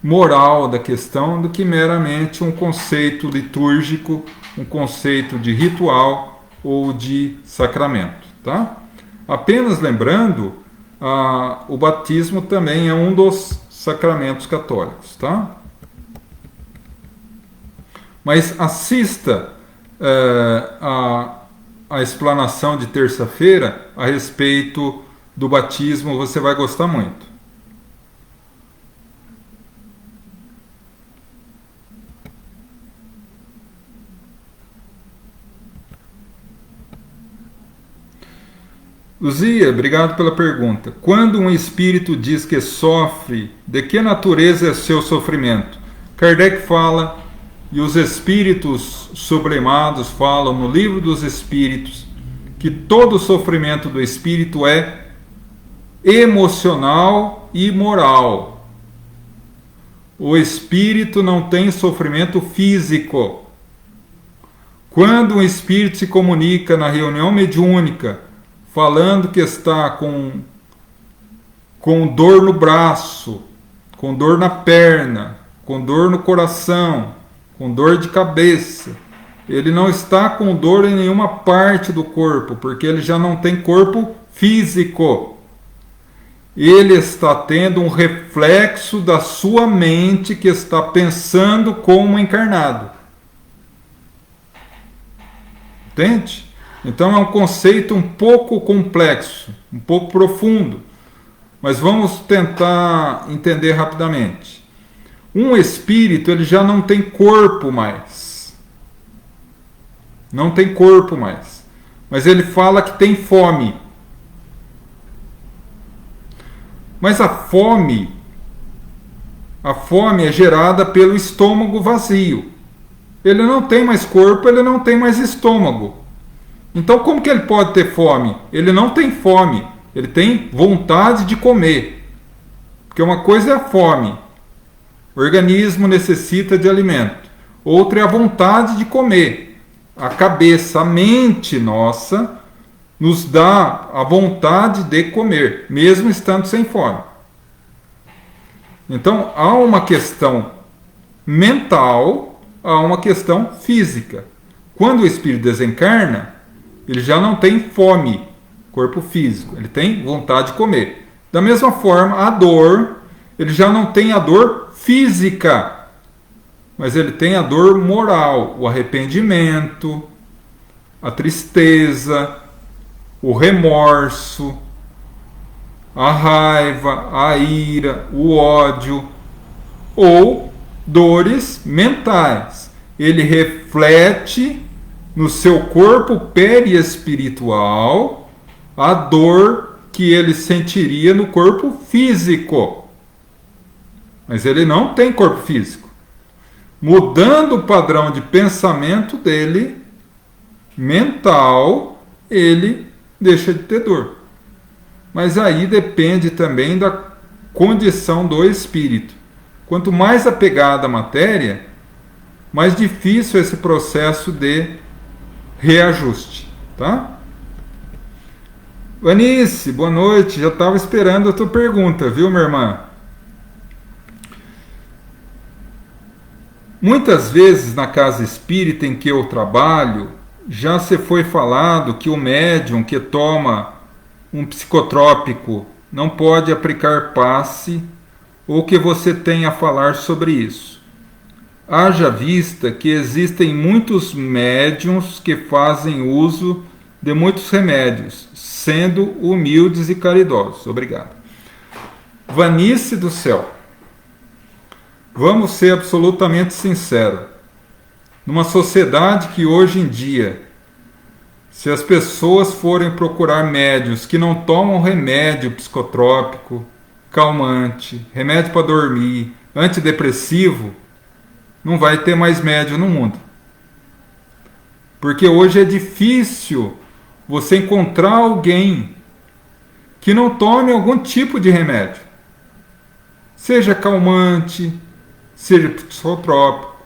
moral da questão do que meramente um conceito litúrgico, um conceito de ritual ou de sacramento, tá? Apenas lembrando, o batismo também é um dos sacramentos católicos, tá? Mas assista a explanação de terça-feira a respeito do batismo, você vai gostar muito. Luzia, obrigado pela pergunta. Quando um espírito diz que sofre, de que natureza é seu sofrimento? Kardec fala, e os espíritos sublimados falam no Livro dos Espíritos, que todo sofrimento do espírito é emocional e moral. O espírito não tem sofrimento físico. Quando um espírito se comunica na reunião mediúnica, falando que está com dor no braço, com dor na perna, com dor no coração, com dor de cabeça, ele não está com dor em nenhuma parte do corpo, porque ele já não tem corpo físico. Ele está tendo um reflexo da sua mente que está pensando como encarnado. Entende? Então é um conceito um pouco complexo, um pouco profundo, mas vamos tentar entender rapidamente. Um espírito, ele já não tem corpo mais. Não tem corpo mais. Mas ele fala que tem fome. Mas a fome é gerada pelo estômago vazio. Ele não tem mais corpo, ele não tem mais estômago. Então como que ele pode ter fome? Ele não tem fome, ele tem vontade de comer. Porque uma coisa é a fome, o organismo necessita de alimento. Outra é a vontade de comer. A cabeça, a mente nossa, nos dá a vontade de comer, mesmo estando sem fome. Então há uma questão mental, há uma questão física. Quando o espírito desencarna, ele já não tem fome, corpo físico, ele tem vontade de comer. Da mesma forma, a dor, ele já não tem a dor física, mas ele tem a dor moral, o arrependimento, a tristeza, o remorso, a raiva, a ira, o ódio, ou dores mentais. Ele reflete no seu corpo periespiritual a dor que ele sentiria no corpo físico. Mas ele não tem corpo físico. Mudando o padrão de pensamento dele, mental, ele deixa de ter dor. Mas aí depende também da condição do espírito. Quanto mais apegado à matéria, mais difícil esse processo de reajuste, tá? Vanice, boa noite. Já estava esperando a tua pergunta, viu, minha irmã? Muitas vezes na casa espírita em que eu trabalho, já se foi falado que o médium que toma um psicotrópico não pode aplicar passe, ou que você tem a falar sobre isso. Haja vista que existem muitos médiuns que fazem uso de muitos remédios, sendo humildes e caridosos. Obrigado. Vanice do céu, vamos ser absolutamente sinceros. Numa sociedade que hoje em dia, se as pessoas forem procurar médiuns que não tomam remédio psicotrópico, calmante, remédio para dormir, antidepressivo, não vai ter mais médium no mundo. Porque hoje é difícil você encontrar alguém que não tome algum tipo de remédio. Seja calmante, seja psicotrópico,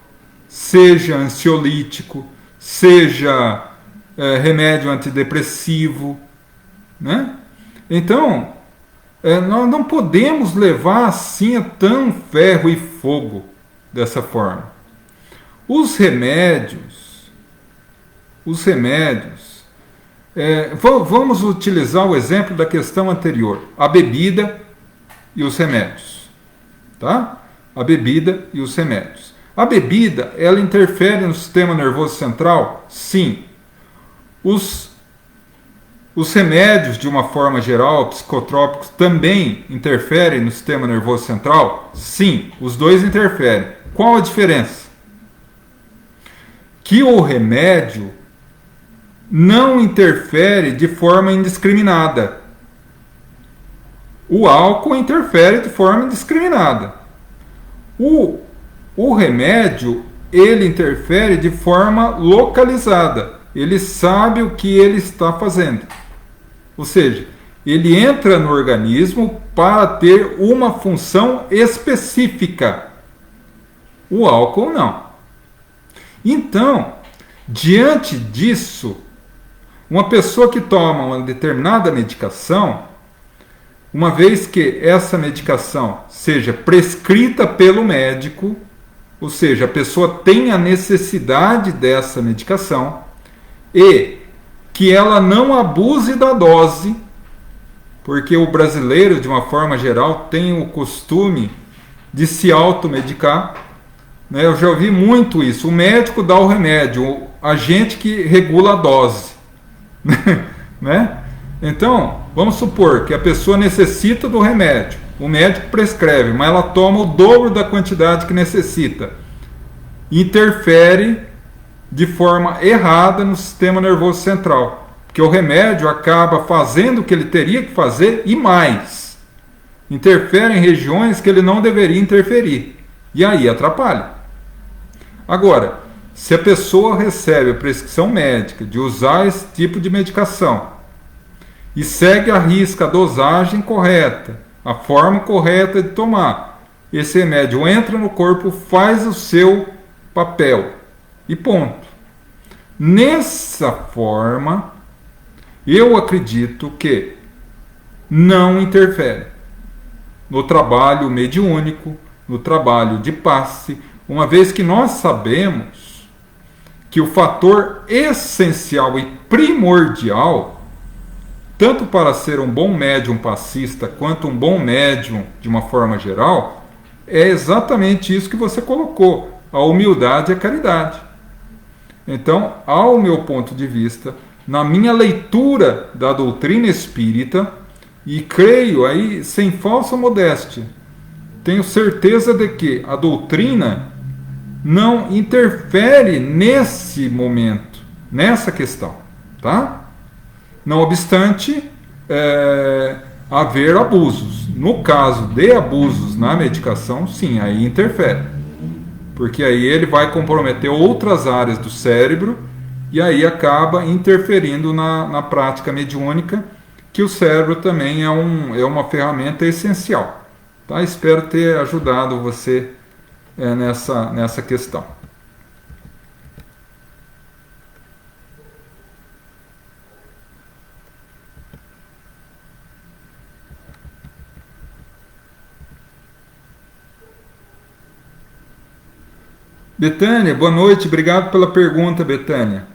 seja ansiolítico, seja remédio antidepressivo, né? Então, nós não podemos levar assim a tão ferro e fogo dessa forma. Os remédios, vamos utilizar o exemplo da questão anterior, a bebida e os remédios, tá? A bebida e os remédios. A bebida, ela interfere no sistema nervoso central? Sim. Os remédios, de uma forma geral, psicotrópicos, também interferem no sistema nervoso central? Sim, os dois interferem. Qual a diferença? Que o remédio não interfere de forma indiscriminada. O álcool interfere de forma indiscriminada. O remédio, ele interfere de forma localizada. Ele sabe o que ele está fazendo. Ou seja, ele entra no organismo para ter uma função específica. O álcool não. Então, diante disso, uma pessoa que toma uma determinada medicação, uma vez que essa medicação seja prescrita pelo médico, ou seja, a pessoa tem a necessidade dessa medicação, e que ela não abuse da dose, porque o brasileiro, de uma forma geral, tem o costume de se automedicar. Né? Eu já ouvi muito isso. O médico dá o remédio, a gente que regula a dose. Né? Então, vamos supor que a pessoa necessita do remédio. O médico prescreve, mas ela toma o dobro da quantidade que necessita. Interfere de forma errada no sistema nervoso central, porque o remédio acaba fazendo o que ele teria que fazer e mais. Interfere em regiões que ele não deveria interferir, e aí atrapalha. Agora, se a pessoa recebe a prescrição médica de usar esse tipo de medicação e segue à risca a dosagem correta, a forma correta de tomar, esse remédio entra no corpo, faz o seu papel e ponto. Nessa forma, eu acredito que não interfere no trabalho mediúnico, no trabalho de passe, uma vez que nós sabemos que o fator essencial e primordial, tanto para ser um bom médium passista quanto um bom médium de uma forma geral, é exatamente isso que você colocou: a humildade e a caridade. Então, ao meu ponto de vista, na minha leitura da doutrina espírita, e creio aí sem falsa modéstia, tenho certeza de que a doutrina não interfere nesse momento, nessa questão, tá? Não obstante, haver abusos. No caso de abusos na medicação, sim, aí interfere. Porque aí ele vai comprometer outras áreas do cérebro e aí acaba interferindo na prática mediúnica, que o cérebro também é uma ferramenta essencial. Tá? Espero ter ajudado você nessa questão. Betânia, boa noite, obrigado pela pergunta, Betânia.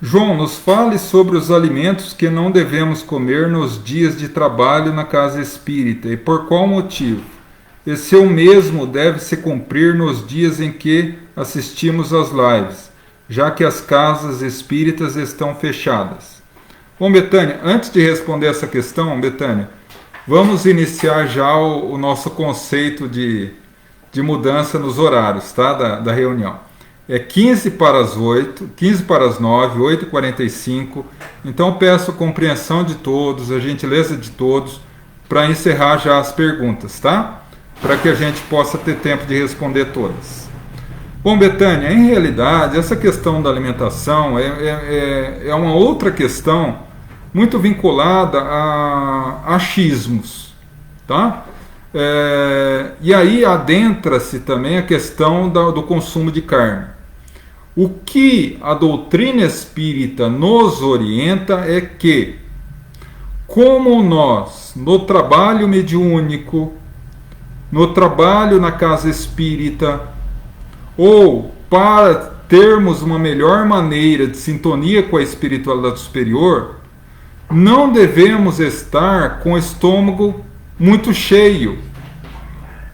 João, nos fale sobre os alimentos que não devemos comer nos dias de trabalho na casa espírita e por qual motivo. Esse o mesmo deve se cumprir nos dias em que assistimos às lives, já que as casas espíritas estão fechadas. Bom, Betânia, antes de responder essa questão, Betânia, vamos iniciar já o nosso conceito de mudança nos horários, tá? da reunião. É 15 para as 8, 15 para as 9, 8h45. Então peço a compreensão de todos, a gentileza de todos, para encerrar já as perguntas, tá? Para que a gente possa ter tempo de responder todas. Bom, Betânia, em realidade, essa questão da alimentação é uma outra questão muito vinculada a achismos, tá? E aí adentra-se também a questão do consumo de carne. O que a doutrina espírita nos orienta é que, como nós, no trabalho mediúnico, no trabalho na casa espírita, ou para termos uma melhor maneira de sintonia com a espiritualidade superior, não devemos estar com o estômago muito cheio,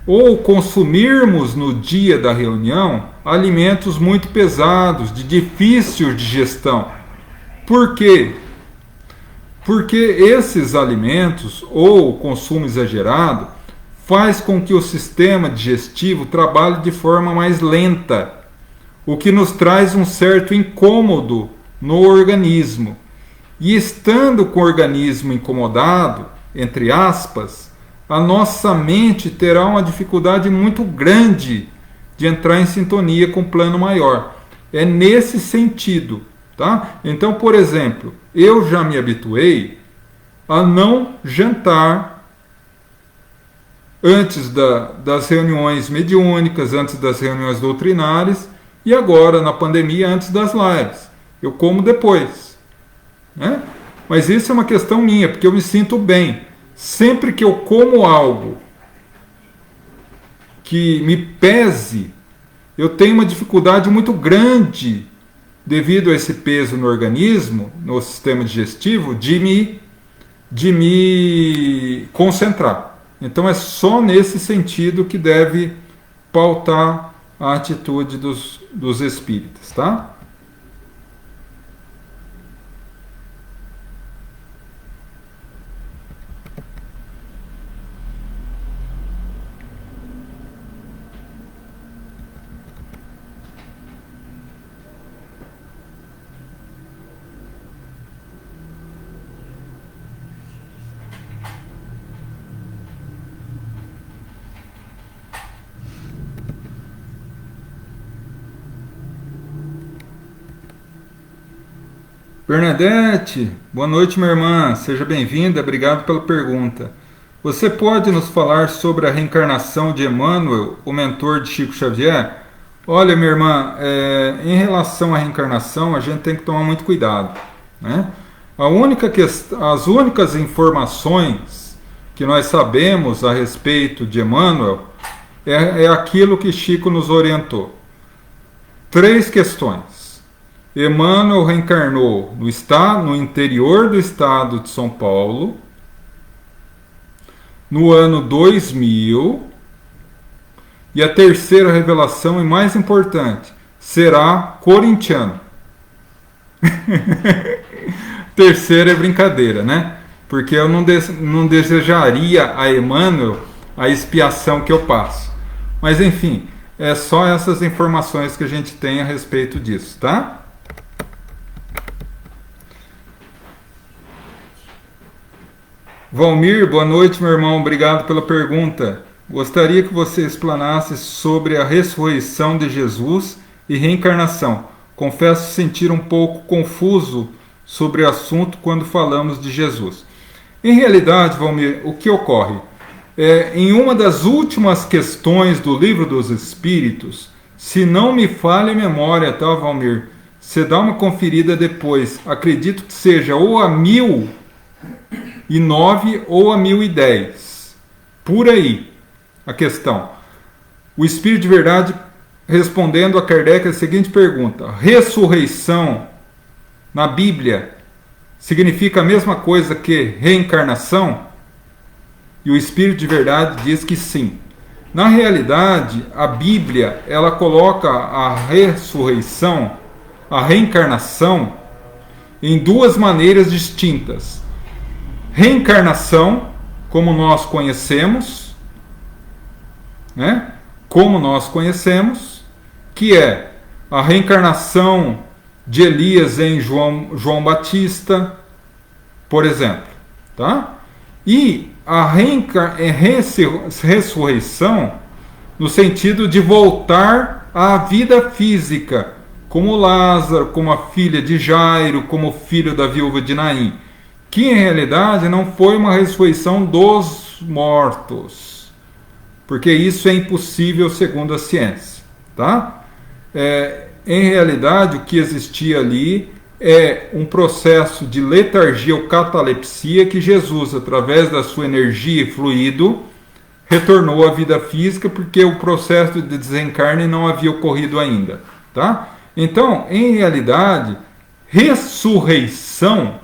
ou consumirmos no dia da reunião alimentos muito pesados, de difícil digestão. Por quê? Porque esses alimentos ou consumo exagerado faz com que o sistema digestivo trabalhe de forma mais lenta, o que nos traz um certo incômodo no organismo. E estando com o organismo incomodado, entre aspas, a nossa mente terá uma dificuldade muito grande de entrar em sintonia com o plano maior. É nesse sentido, tá? Então, por exemplo, eu já me habituei a não jantar antes das reuniões mediúnicas, antes das reuniões doutrinárias, e agora, na pandemia, antes das lives. Eu como depois, né? Mas isso é uma questão minha, porque eu me sinto bem. Sempre que eu como algo que me pese, eu tenho uma dificuldade muito grande, devido a esse peso no organismo, no sistema digestivo, de me concentrar. Então é só nesse sentido que deve pautar a atitude dos espíritas, tá? Bernadette, boa noite, minha irmã. Seja bem-vinda, obrigado pela pergunta. Você pode nos falar sobre a reencarnação de Emmanuel, o mentor de Chico Xavier? Olha, minha irmã, em relação à reencarnação, a gente tem que tomar muito cuidado, né? As únicas informações que nós sabemos a respeito de Emmanuel é aquilo que Chico nos orientou. 3 questões. Emmanuel reencarnou no interior do estado de São Paulo, no ano 2000, e a terceira revelação, e mais importante, será corintiano. Terceira é brincadeira, né? Porque eu não desejaria a Emmanuel a expiação que eu passo. Mas enfim, é só essas informações que a gente tem a respeito disso, tá? Valmir, boa noite, meu irmão. Obrigado pela pergunta. Gostaria que você explanasse sobre a ressurreição de Jesus e reencarnação. Confesso sentir um pouco confuso sobre o assunto quando falamos de Jesus. Em realidade, Valmir, o que ocorre? Em uma das últimas questões do Livro dos Espíritos, se não me falha a memória, tá, Valmir? Você dá uma conferida depois. Acredito que seja ou a 1009 ou a 1010. Por aí a questão. O Espírito de Verdade respondendo a Kardec a seguinte pergunta: ressurreição na Bíblia significa a mesma coisa que reencarnação? E o Espírito de Verdade diz que sim. Na realidade, a Bíblia ela coloca a ressurreição, a reencarnação, em 2 maneiras distintas. Reencarnação, como nós conhecemos, né? Como nós conhecemos, que é a reencarnação de Elias em João Batista, por exemplo, tá? E a ressurreição no sentido de voltar à vida física, como Lázaro, como a filha de Jairo, como o filho da viúva de Naim, que em realidade não foi uma ressurreição dos mortos, porque isso é impossível segundo a ciência, tá? Em realidade, o que existia ali é um processo de letargia ou catalepsia que Jesus, através da sua energia e fluido, retornou à vida física, porque o processo de desencarne não havia ocorrido ainda, tá? Então, em realidade, ressurreição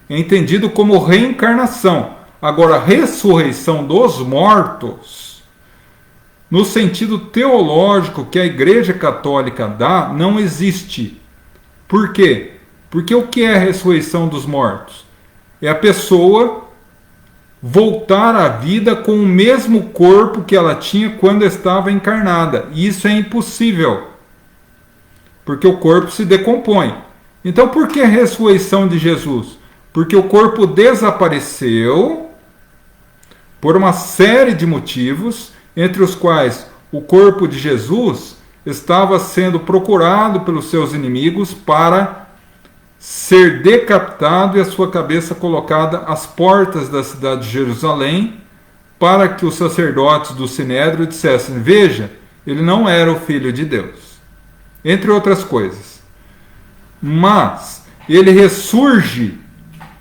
é entendido como reencarnação. Agora, ressurreição dos mortos no sentido teológico que a Igreja Católica dá, não existe. Por quê? Porque o que é a ressurreição dos mortos? É a pessoa voltar à vida com o mesmo corpo que ela tinha quando estava encarnada. E isso é impossível, porque o corpo se decompõe. Então, por que a ressurreição de Jesus? Porque o corpo desapareceu por uma série de motivos, entre os quais o corpo de Jesus estava sendo procurado pelos seus inimigos para ser decapitado e a sua cabeça colocada às portas da cidade de Jerusalém, para que os sacerdotes do Sinédrio dissessem: veja, ele não era o Filho de Deus, entre outras coisas. Mas ele ressurge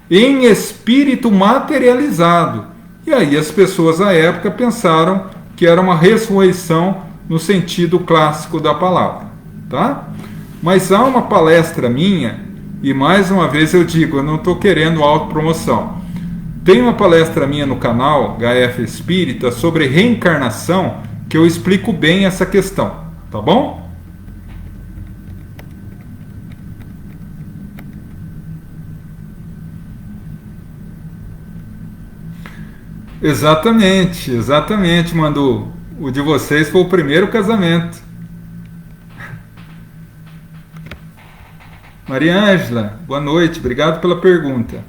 em espírito materializado. E aí as pessoas à época pensaram que era uma ressurreição no sentido clássico da palavra, tá? Mas há uma palestra minha, e mais uma vez eu digo, eu não estou querendo autopromoção. Tem uma palestra minha no canal HF Espírita sobre reencarnação, que eu explico bem essa questão, tá bom? Exatamente, Mandu. O de vocês foi o primeiro casamento. Maria Ângela, boa noite, obrigado pela pergunta.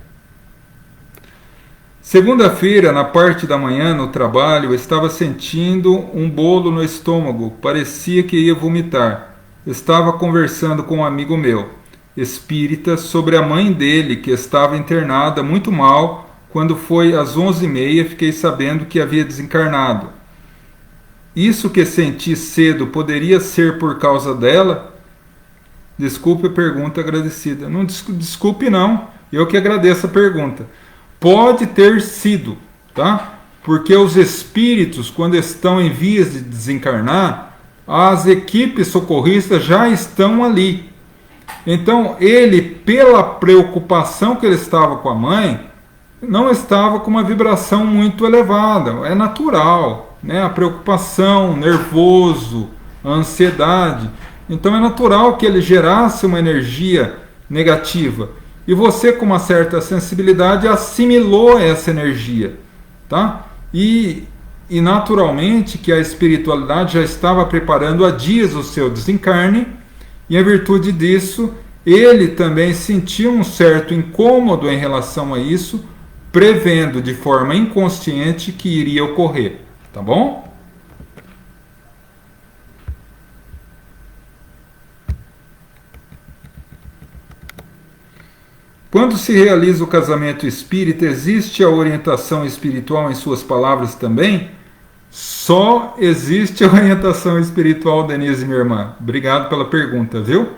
Segunda-feira, na parte da manhã, no trabalho, eu estava sentindo um bolo no estômago, parecia que ia vomitar. Estava conversando com um amigo meu, espírita, sobre a mãe dele, que estava internada muito mal. Quando foi às 11h30, fiquei sabendo que havia desencarnado. Isso que senti cedo poderia ser por causa dela? Desculpe a pergunta, agradecida. Não, desculpe não, eu que agradeço a pergunta. Pode ter sido, tá? Porque os espíritos, quando estão em vias de desencarnar, as equipes socorristas já estão ali. Então, ele, pela preocupação que ele estava com a mãe, não estava com uma vibração muito elevada. É natural, né? A preocupação, o nervoso, a ansiedade. Então é natural que ele gerasse uma energia negativa. E você, com uma certa sensibilidade, assimilou essa energia, tá? E naturalmente que a espiritualidade já estava preparando há dias o seu desencarne, e em virtude disso, ele também sentiu um certo incômodo em relação a isso, prevendo de forma inconsciente que iria ocorrer, tá bom? Quando se realiza o casamento espírita, existe a orientação espiritual em suas palavras também? Só existe a orientação espiritual, Denise, minha irmã. Obrigado pela pergunta, viu?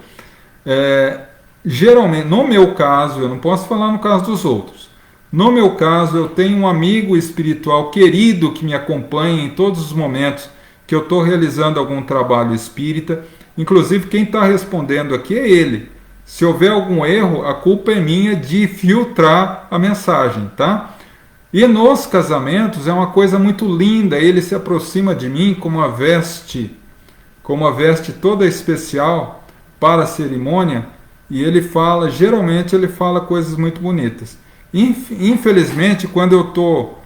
Geralmente, no meu caso, eu não posso falar no caso dos outros. No meu caso, eu tenho um amigo espiritual querido que me acompanha em todos os momentos que eu estou realizando algum trabalho espírita. Inclusive, quem está respondendo aqui é ele. Se houver algum erro, a culpa é minha de filtrar a mensagem, tá? E nos casamentos é uma coisa muito linda. Ele se aproxima de mim com uma veste toda especial para a cerimônia, e ele fala, geralmente ele fala coisas muito bonitas. Infelizmente, quando eu estou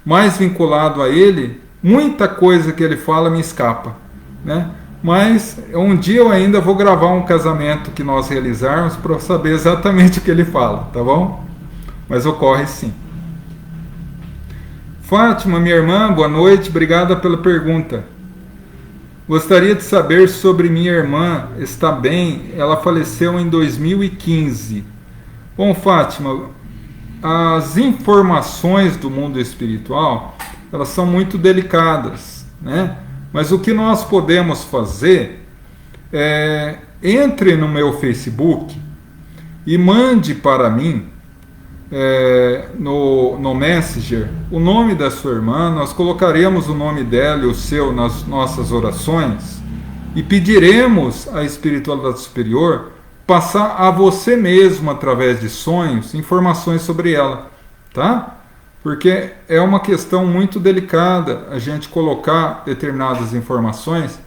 mais vinculado a ele, muita coisa que ele fala me escapa, né? Mas um dia eu ainda vou gravar um casamento que nós realizarmos para saber exatamente o que ele fala, tá bom? Mas ocorre sim. Fátima, minha irmã, boa noite, obrigada pela pergunta. Gostaria de saber sobre minha irmã, está bem? Ela faleceu em 2015. Bom, Fátima, as informações do mundo espiritual, elas são muito delicadas, né? Mas o que nós podemos fazer é, entre no meu Facebook e mande para mim, no Messenger, o nome da sua irmã. Nós colocaremos o nome dela e o seu nas nossas orações e pediremos à espiritualidade superior passar a você mesmo, através de sonhos, informações sobre ela, tá? porque é uma questão muito delicada a gente colocar determinadas informações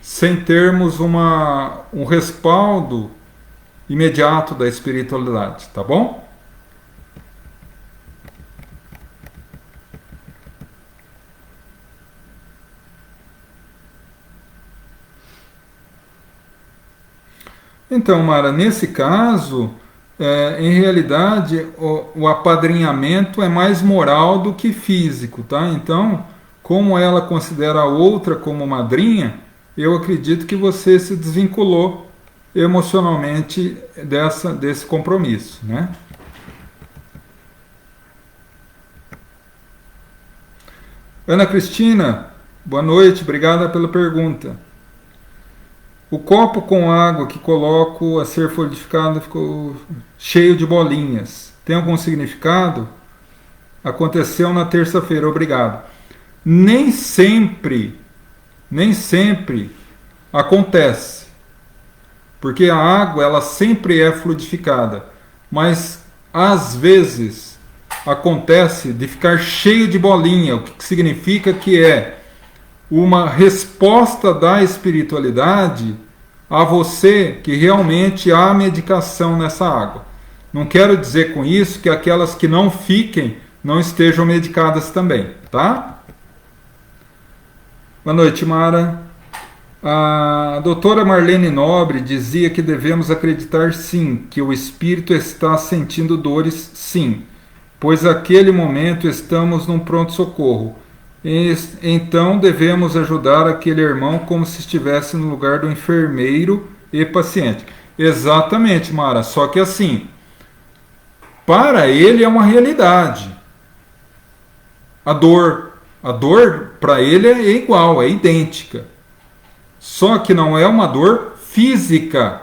sem termos um respaldo imediato da espiritualidade, tá bom? Então, Mara, nesse caso, em realidade, o apadrinhamento é mais moral do que físico, tá? Então, como ela considera a outra como madrinha, eu acredito que você se desvinculou emocionalmente desse compromisso, né? Ana Cristina, boa noite, obrigada pela pergunta. O copo com água que coloco a ser fluidificado ficou cheio de bolinhas. Tem algum significado? Aconteceu na terça-feira, obrigado. Nem sempre acontece. Porque a água, ela sempre é fluidificada. Mas, às vezes, acontece de ficar cheio de bolinha, o que significa que é uma resposta da espiritualidade a você que realmente há medicação nessa água. Não quero dizer com isso que aquelas que não fiquem não estejam medicadas também, tá? Boa noite, Mara. A doutora Marlene Nobre dizia que devemos acreditar sim, que o espírito está sentindo dores sim, pois naquele momento estamos num pronto-socorro. Então devemos ajudar aquele irmão como se estivesse no lugar do enfermeiro e paciente. Exatamente, Mara. Só que assim, para ele é uma realidade. A dor para ele é igual, é idêntica. Só que não é uma dor física.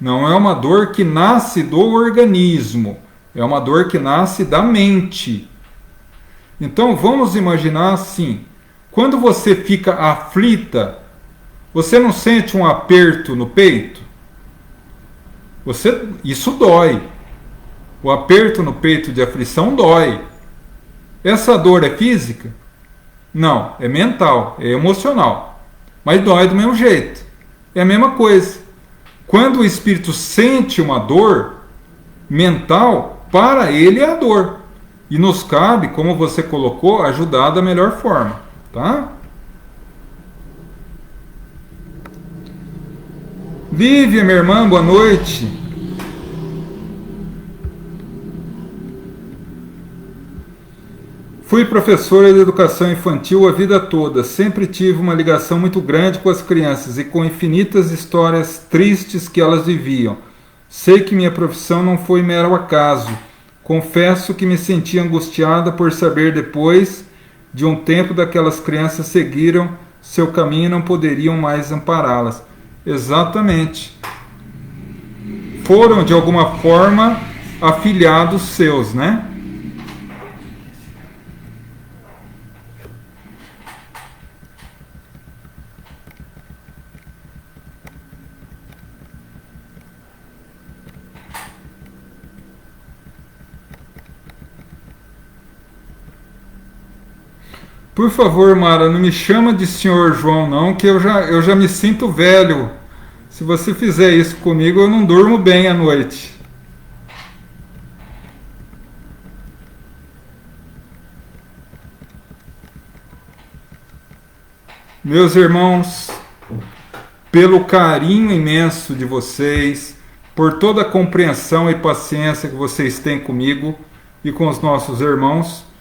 Não é uma dor que nasce do organismo. É uma dor que nasce da mente. Então vamos imaginar assim, quando você fica aflita, você não sente um aperto no peito? Isso dói. O aperto no peito de aflição dói. Essa dor é física? Não, é mental, é emocional. Mas dói do mesmo jeito. É a mesma coisa. Quando o espírito sente uma dor mental, para ele é a dor. E nos cabe, como você colocou, ajudar da melhor forma, tá? Lívia, minha irmã, boa noite. Fui professora de educação infantil a vida toda. Sempre tive uma ligação muito grande com as crianças e com infinitas histórias tristes que elas viviam. Sei que minha profissão não foi mero acaso. Confesso que me senti angustiada por saber depois de um tempo daquelas crianças seguiram seu caminho e não poderiam mais ampará-las. Exatamente. Foram de alguma forma afilhados seus, né? Por favor, Mara, não me chama de senhor João não, que eu já me sinto velho. Se você fizer isso comigo, eu não durmo bem à noite. Meus irmãos, pelo carinho imenso de vocês, por toda a compreensão e paciência que vocês têm comigo e com os nossos irmãos,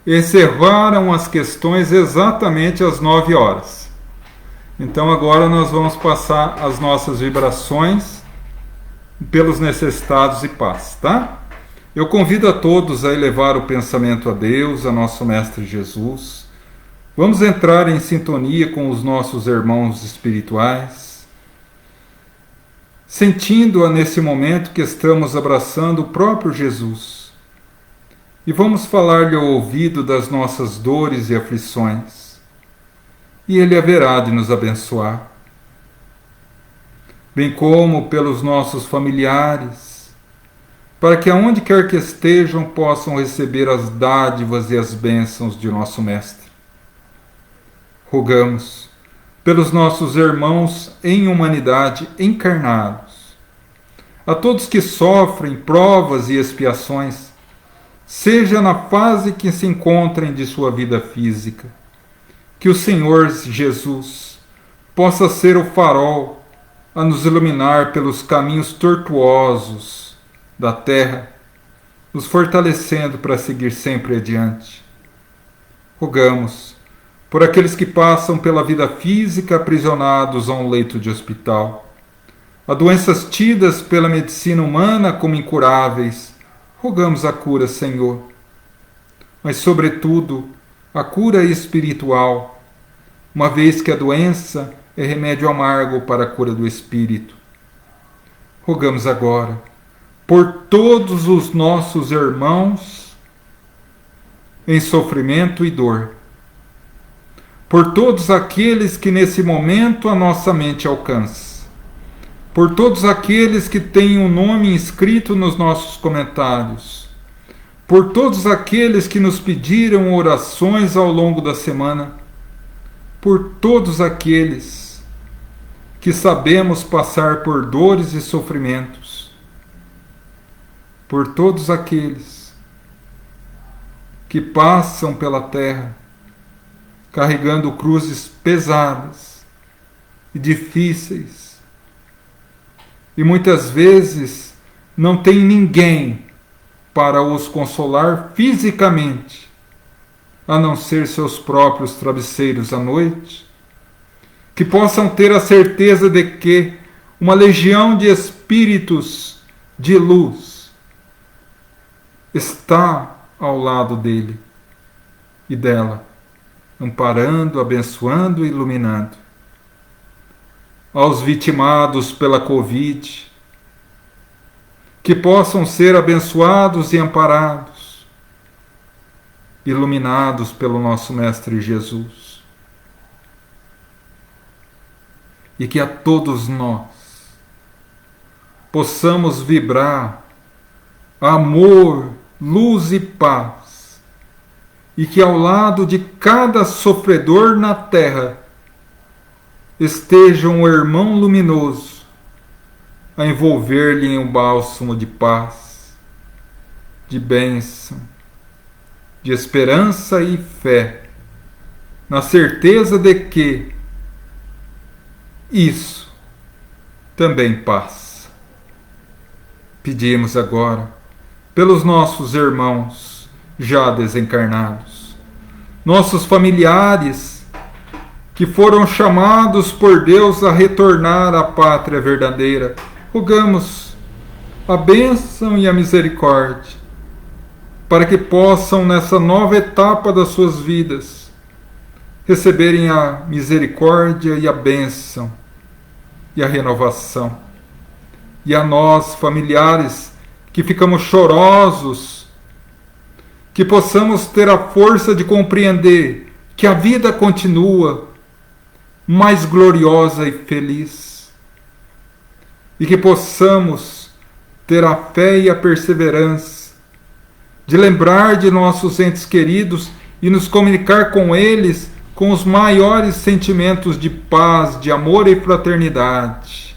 encerraram as questões exatamente às 9 horas. Então agora nós vamos passar as nossas vibrações pelos necessitados e paz, tá? Eu convido a todos a elevar o pensamento a Deus, a nosso Mestre Jesus. Vamos entrar em sintonia com os nossos irmãos espirituais, sentindo-a nesse momento que estamos abraçando o próprio Jesus. E vamos falar-lhe ao ouvido das nossas dores e aflições. E Ele haverá de nos abençoar. Bem como pelos nossos familiares, para que aonde quer que estejam possam receber as dádivas e as bênçãos de nosso Mestre. Rogamos pelos nossos irmãos em humanidade encarnados, a todos que sofrem provas e expiações, seja na fase que se encontrem de sua vida física, que o Senhor Jesus possa ser o farol a nos iluminar pelos caminhos tortuosos da terra, nos fortalecendo para seguir sempre adiante. Rogamos por aqueles que passam pela vida física aprisionados a um leito de hospital, a doenças tidas pela medicina humana como incuráveis. Rogamos a cura, Senhor, mas sobretudo a cura espiritual, uma vez que a doença é remédio amargo para a cura do espírito. Rogamos agora por todos os nossos irmãos em sofrimento e dor, por todos aqueles que nesse momento a nossa mente alcança, por todos aqueles que têm o nome inscrito nos nossos comentários, por todos aqueles que nos pediram orações ao longo da semana, por todos aqueles que sabemos passar por dores e sofrimentos, por todos aqueles que passam pela terra carregando cruzes pesadas e difíceis, e muitas vezes não tem ninguém para os consolar fisicamente, a não ser seus próprios travesseiros à noite, que possam ter a certeza de que uma legião de espíritos de luz está ao lado dele e dela, amparando, abençoando e iluminando. Aos vitimados pela Covid, que possam ser abençoados e amparados, iluminados pelo nosso Mestre Jesus. E que a todos nós possamos vibrar amor, luz e paz, e que ao lado de cada sofredor na terra esteja um irmão luminoso a envolver-lhe em um bálsamo de paz, de bênção, de esperança e fé, na certeza de que isso também passa. Pedimos agora pelos nossos irmãos já desencarnados, nossos familiares que foram chamados por Deus a retornar à pátria verdadeira. Rogamos a bênção e a misericórdia para que possam, nessa nova etapa das suas vidas, receberem a misericórdia e a bênção e a renovação. E a nós, familiares, que ficamos chorosos, que possamos ter a força de compreender que a vida continua mais gloriosa e feliz, e que possamos ter a fé e a perseverança de lembrar de nossos entes queridos e nos comunicar com eles com os maiores sentimentos de paz, de amor e fraternidade,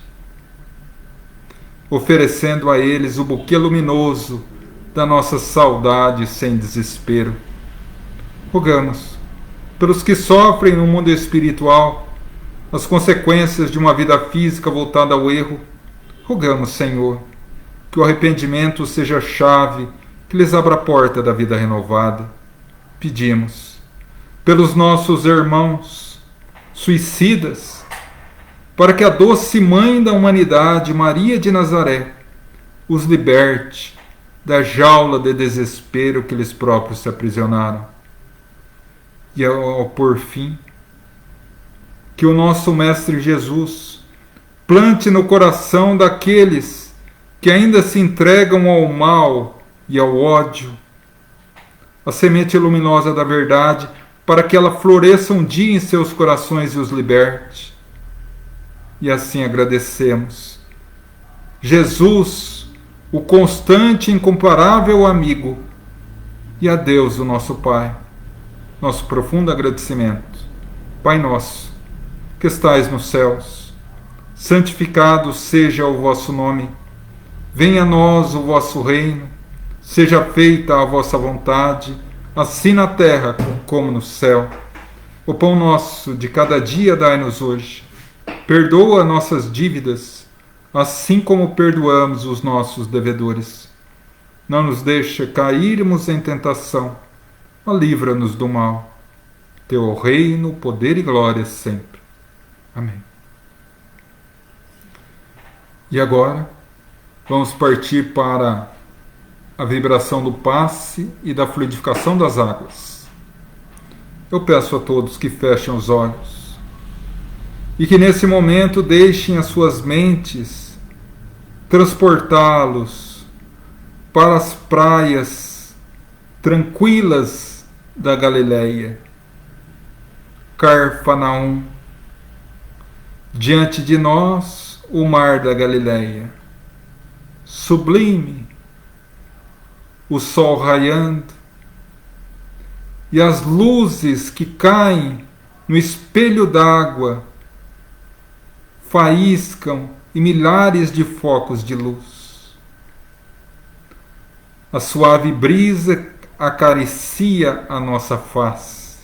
oferecendo a eles o buquê luminoso da nossa saudade sem desespero. Rogamos pelos que sofrem no mundo espiritual as consequências de uma vida física voltada ao erro. Rogamos, Senhor, que o arrependimento seja a chave que lhes abra a porta da vida renovada. Pedimos pelos nossos irmãos suicidas, para que a doce Mãe da humanidade, Maria de Nazaré, os liberte da jaula de desespero que eles próprios se aprisionaram. E por fim, que o nosso Mestre Jesus plante no coração daqueles que ainda se entregam ao mal e ao ódio a semente luminosa da verdade, para que ela floresça um dia em seus corações e os liberte. E assim agradecemos. Jesus, o constante e incomparável amigo, e a Deus, o nosso Pai, nosso profundo agradecimento. Pai nosso, que estais nos céus, santificado seja o vosso nome. Venha a nós o vosso reino, seja feita a vossa vontade, assim na terra como no céu. O pão nosso de cada dia dai-nos hoje. Perdoa nossas dívidas, assim como perdoamos os nossos devedores. Não nos deixa cairmos em tentação, mas livra-nos do mal. Teu é o reino, poder e glória sempre. Amém. E agora, vamos partir para a vibração do passe e da fluidificação das águas. Eu peço a todos que fechem os olhos e que nesse momento deixem as suas mentes transportá-los para as praias tranquilas da Galileia. Carfanaum, diante de nós o mar da Galileia, sublime, o sol raiando e as luzes que caem no espelho d'água faíscam em milhares de focos de luz. A suave brisa acaricia a nossa face.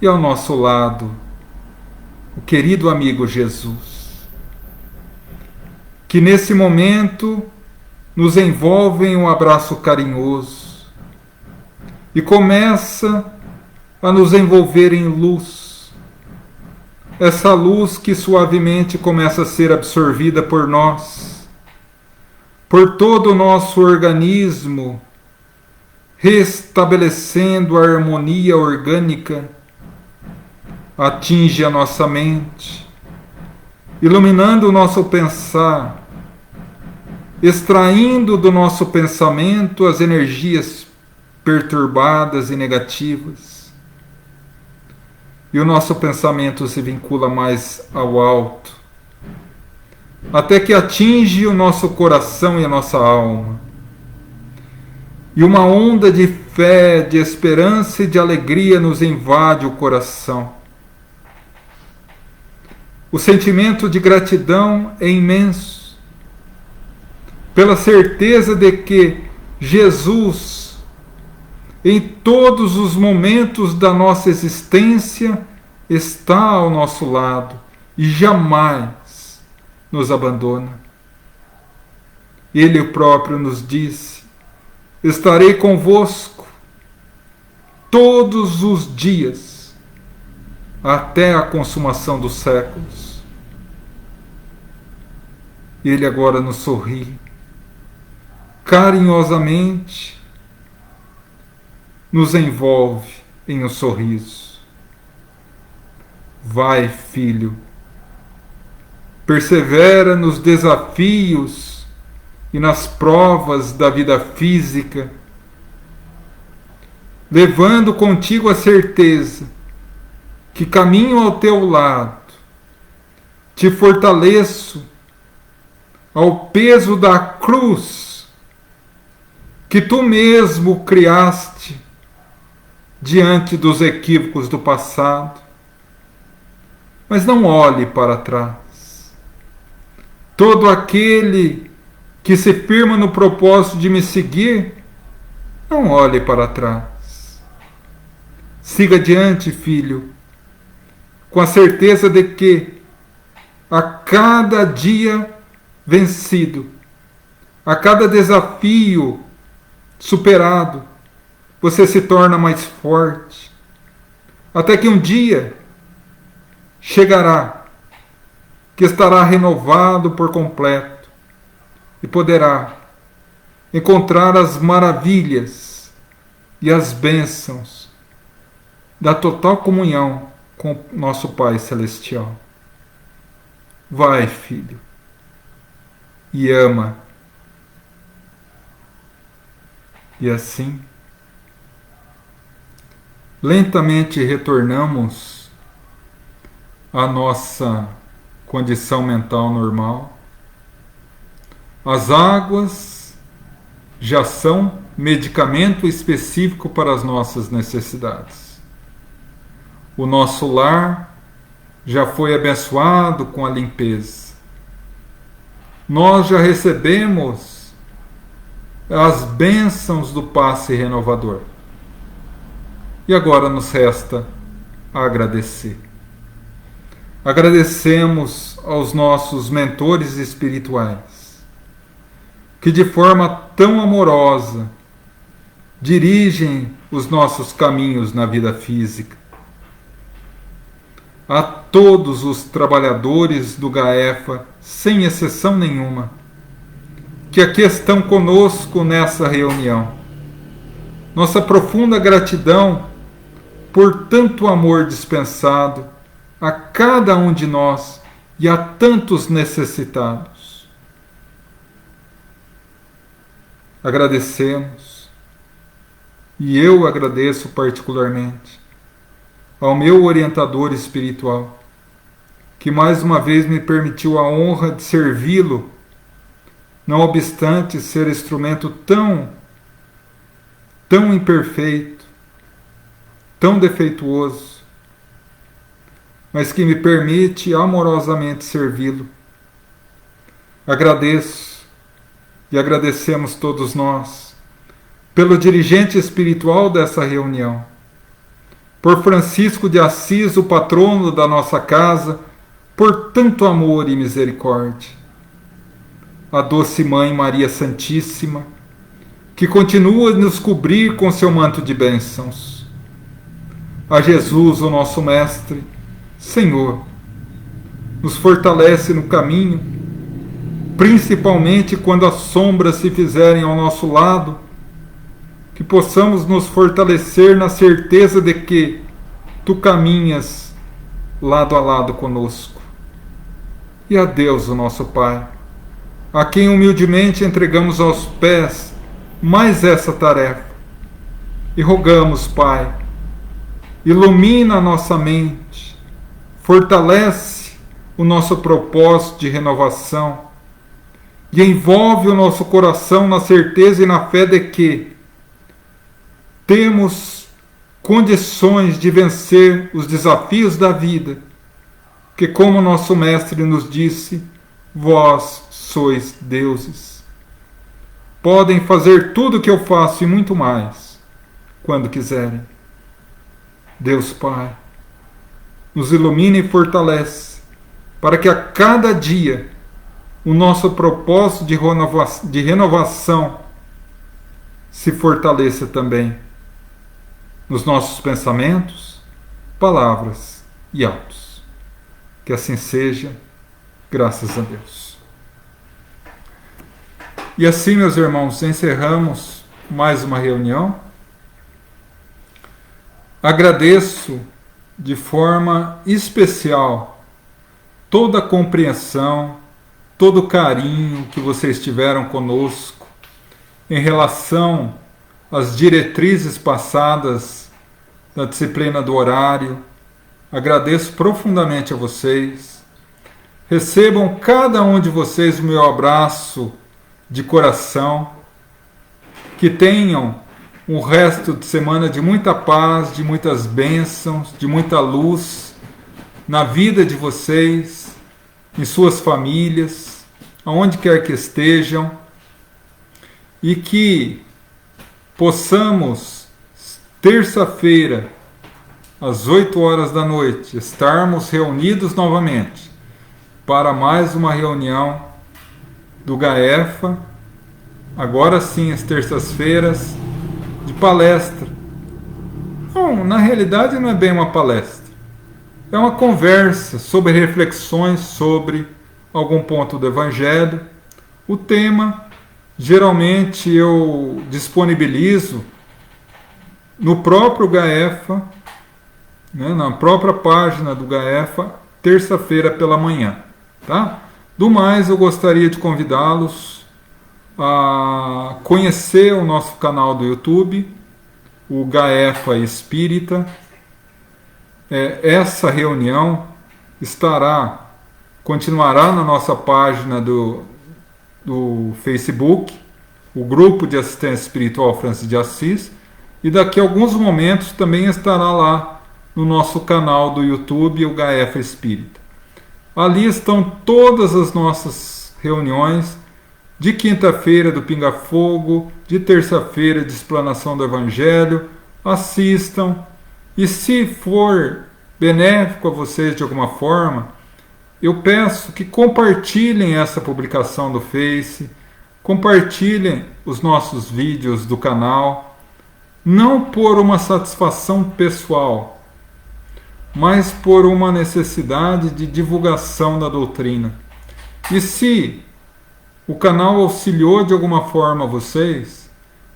E ao nosso lado, o querido amigo Jesus, que nesse momento nos envolve em um abraço carinhoso e começa a nos envolver em luz. Essa luz que suavemente começa a ser absorvida por nós, por todo o nosso organismo, restabelecendo a harmonia orgânica, atinge a nossa mente, iluminando o nosso pensar, extraindo do nosso pensamento as energias perturbadas e negativas. E o nosso pensamento se vincula mais ao alto, até que atinge o nosso coração e a nossa alma. E uma onda de fé, de esperança e de alegria nos invade o coração. O sentimento de gratidão é imenso, pela certeza de que Jesus, em todos os momentos da nossa existência, está ao nosso lado e jamais nos abandona. Ele próprio nos disse: estarei convosco todos os dias, até a consumação dos séculos. Ele agora nos sorri, carinhosamente, nos envolve em um sorriso. Vai, filho, persevera nos desafios e nas provas da vida física, levando contigo a certeza que caminho ao teu lado, te fortaleço ao peso da cruz que tu mesmo criaste diante dos equívocos do passado. Mas não olhe para trás. Todo aquele que se firma no propósito de me seguir, não olhe para trás. Siga adiante, filho, com a certeza de que a cada dia vencido, a cada desafio superado, você se torna mais forte, até que um dia chegará que estará renovado por completo e poderá encontrar as maravilhas e as bênçãos da total comunhão com nosso Pai Celestial. Vai, filho, e ama. E assim, lentamente retornamos à nossa condição mental normal, As águas já são medicamento específico para as nossas necessidades. O nosso lar já foi abençoado com a limpeza. Nós já recebemos as bênçãos do passe renovador. E agora nos resta agradecer. Agradecemos aos nossos mentores espirituais, que de forma tão amorosa dirigem os nossos caminhos na vida física. A todos os trabalhadores do GAEFA, sem exceção nenhuma, que aqui estão conosco nessa reunião. Nossa profunda gratidão por tanto amor dispensado a cada um de nós e a tantos necessitados. Agradecemos, e eu agradeço particularmente ao meu orientador espiritual, que mais uma vez me permitiu a honra de servi-lo, não obstante ser instrumento tão imperfeito, tão defeituoso, mas que me permite amorosamente servi-lo. Agradeço, e agradecemos todos nós, pelo dirigente espiritual dessa reunião, por Francisco de Assis, o patrono da nossa casa, por tanto amor e misericórdia. A doce Mãe Maria Santíssima, que continua a nos cobrir com seu manto de bênçãos. A Jesus, o nosso Mestre, Senhor, nos fortalece no caminho, principalmente quando as sombras se fizerem ao nosso lado, que possamos nos fortalecer na certeza de que Tu caminhas lado a lado conosco. E a Deus, o nosso Pai, a quem humildemente entregamos aos pés mais essa tarefa, e rogamos, Pai, ilumina a nossa mente, fortalece o nosso propósito de renovação e envolve o nosso coração na certeza e na fé de que temos condições de vencer os desafios da vida, que, como nosso Mestre nos disse, vós sois deuses. Podem fazer tudo o que eu faço e muito mais, quando quiserem. Deus Pai, nos ilumina e fortalece, para que a cada dia o nosso propósito de renovação se fortaleça também nos nossos pensamentos, palavras e atos. Que assim seja, graças a Deus. E assim, meus irmãos, encerramos mais uma reunião. Agradeço de forma especial toda a compreensão, todo o carinho que vocês tiveram conosco em relação às diretrizes passadas da disciplina do horário. Agradeço profundamente a vocês. Recebam cada um de vocês o meu abraço de coração. Que tenham um resto de semana de muita paz, de muitas bênçãos, de muita luz na vida de vocês, em suas famílias, aonde quer que estejam, e que possamos, terça-feira, às 8 horas da noite, estarmos reunidos novamente para mais uma reunião do GAEFA, agora sim, às terças-feiras, de palestra. Bom, na realidade não é bem uma palestra, é uma conversa sobre reflexões sobre algum ponto do Evangelho. O tema, geralmente eu disponibilizo no próprio GAEFA, na própria página do GAEFA, terça-feira pela manhã. Tá? Do mais, eu gostaria de convidá-los a conhecer o nosso canal do YouTube, o GAEFA Espírita. Essa reunião continuará na nossa página do Facebook, o Grupo de Assistência Espiritual Francis de Assis, e daqui a alguns momentos também estará lá no nosso canal do YouTube, o Gaefa Espírita. Ali estão todas as nossas reuniões, de quinta-feira do Pinga Fogo, de terça-feira de explanação do Evangelho. Assistam, e se for benéfico a vocês de alguma forma, eu peço que compartilhem essa publicação do Face, compartilhem os nossos vídeos do canal, não por uma satisfação pessoal, mas por uma necessidade de divulgação da doutrina. E se o canal auxiliou de alguma forma vocês,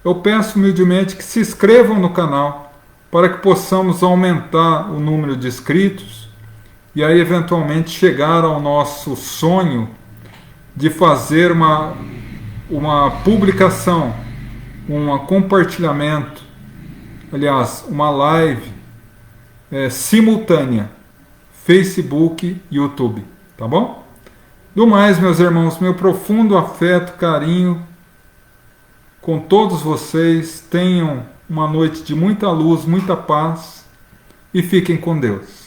eu peço humildemente que se inscrevam no canal para que possamos aumentar o número de inscritos e aí eventualmente chegar ao nosso sonho de fazer uma publicação, um compartilhamento, aliás, uma live simultânea, Facebook e YouTube, tá bom? Do mais, meus irmãos, meu profundo afeto, carinho com todos vocês. Tenham uma noite de muita luz, muita paz e fiquem com Deus.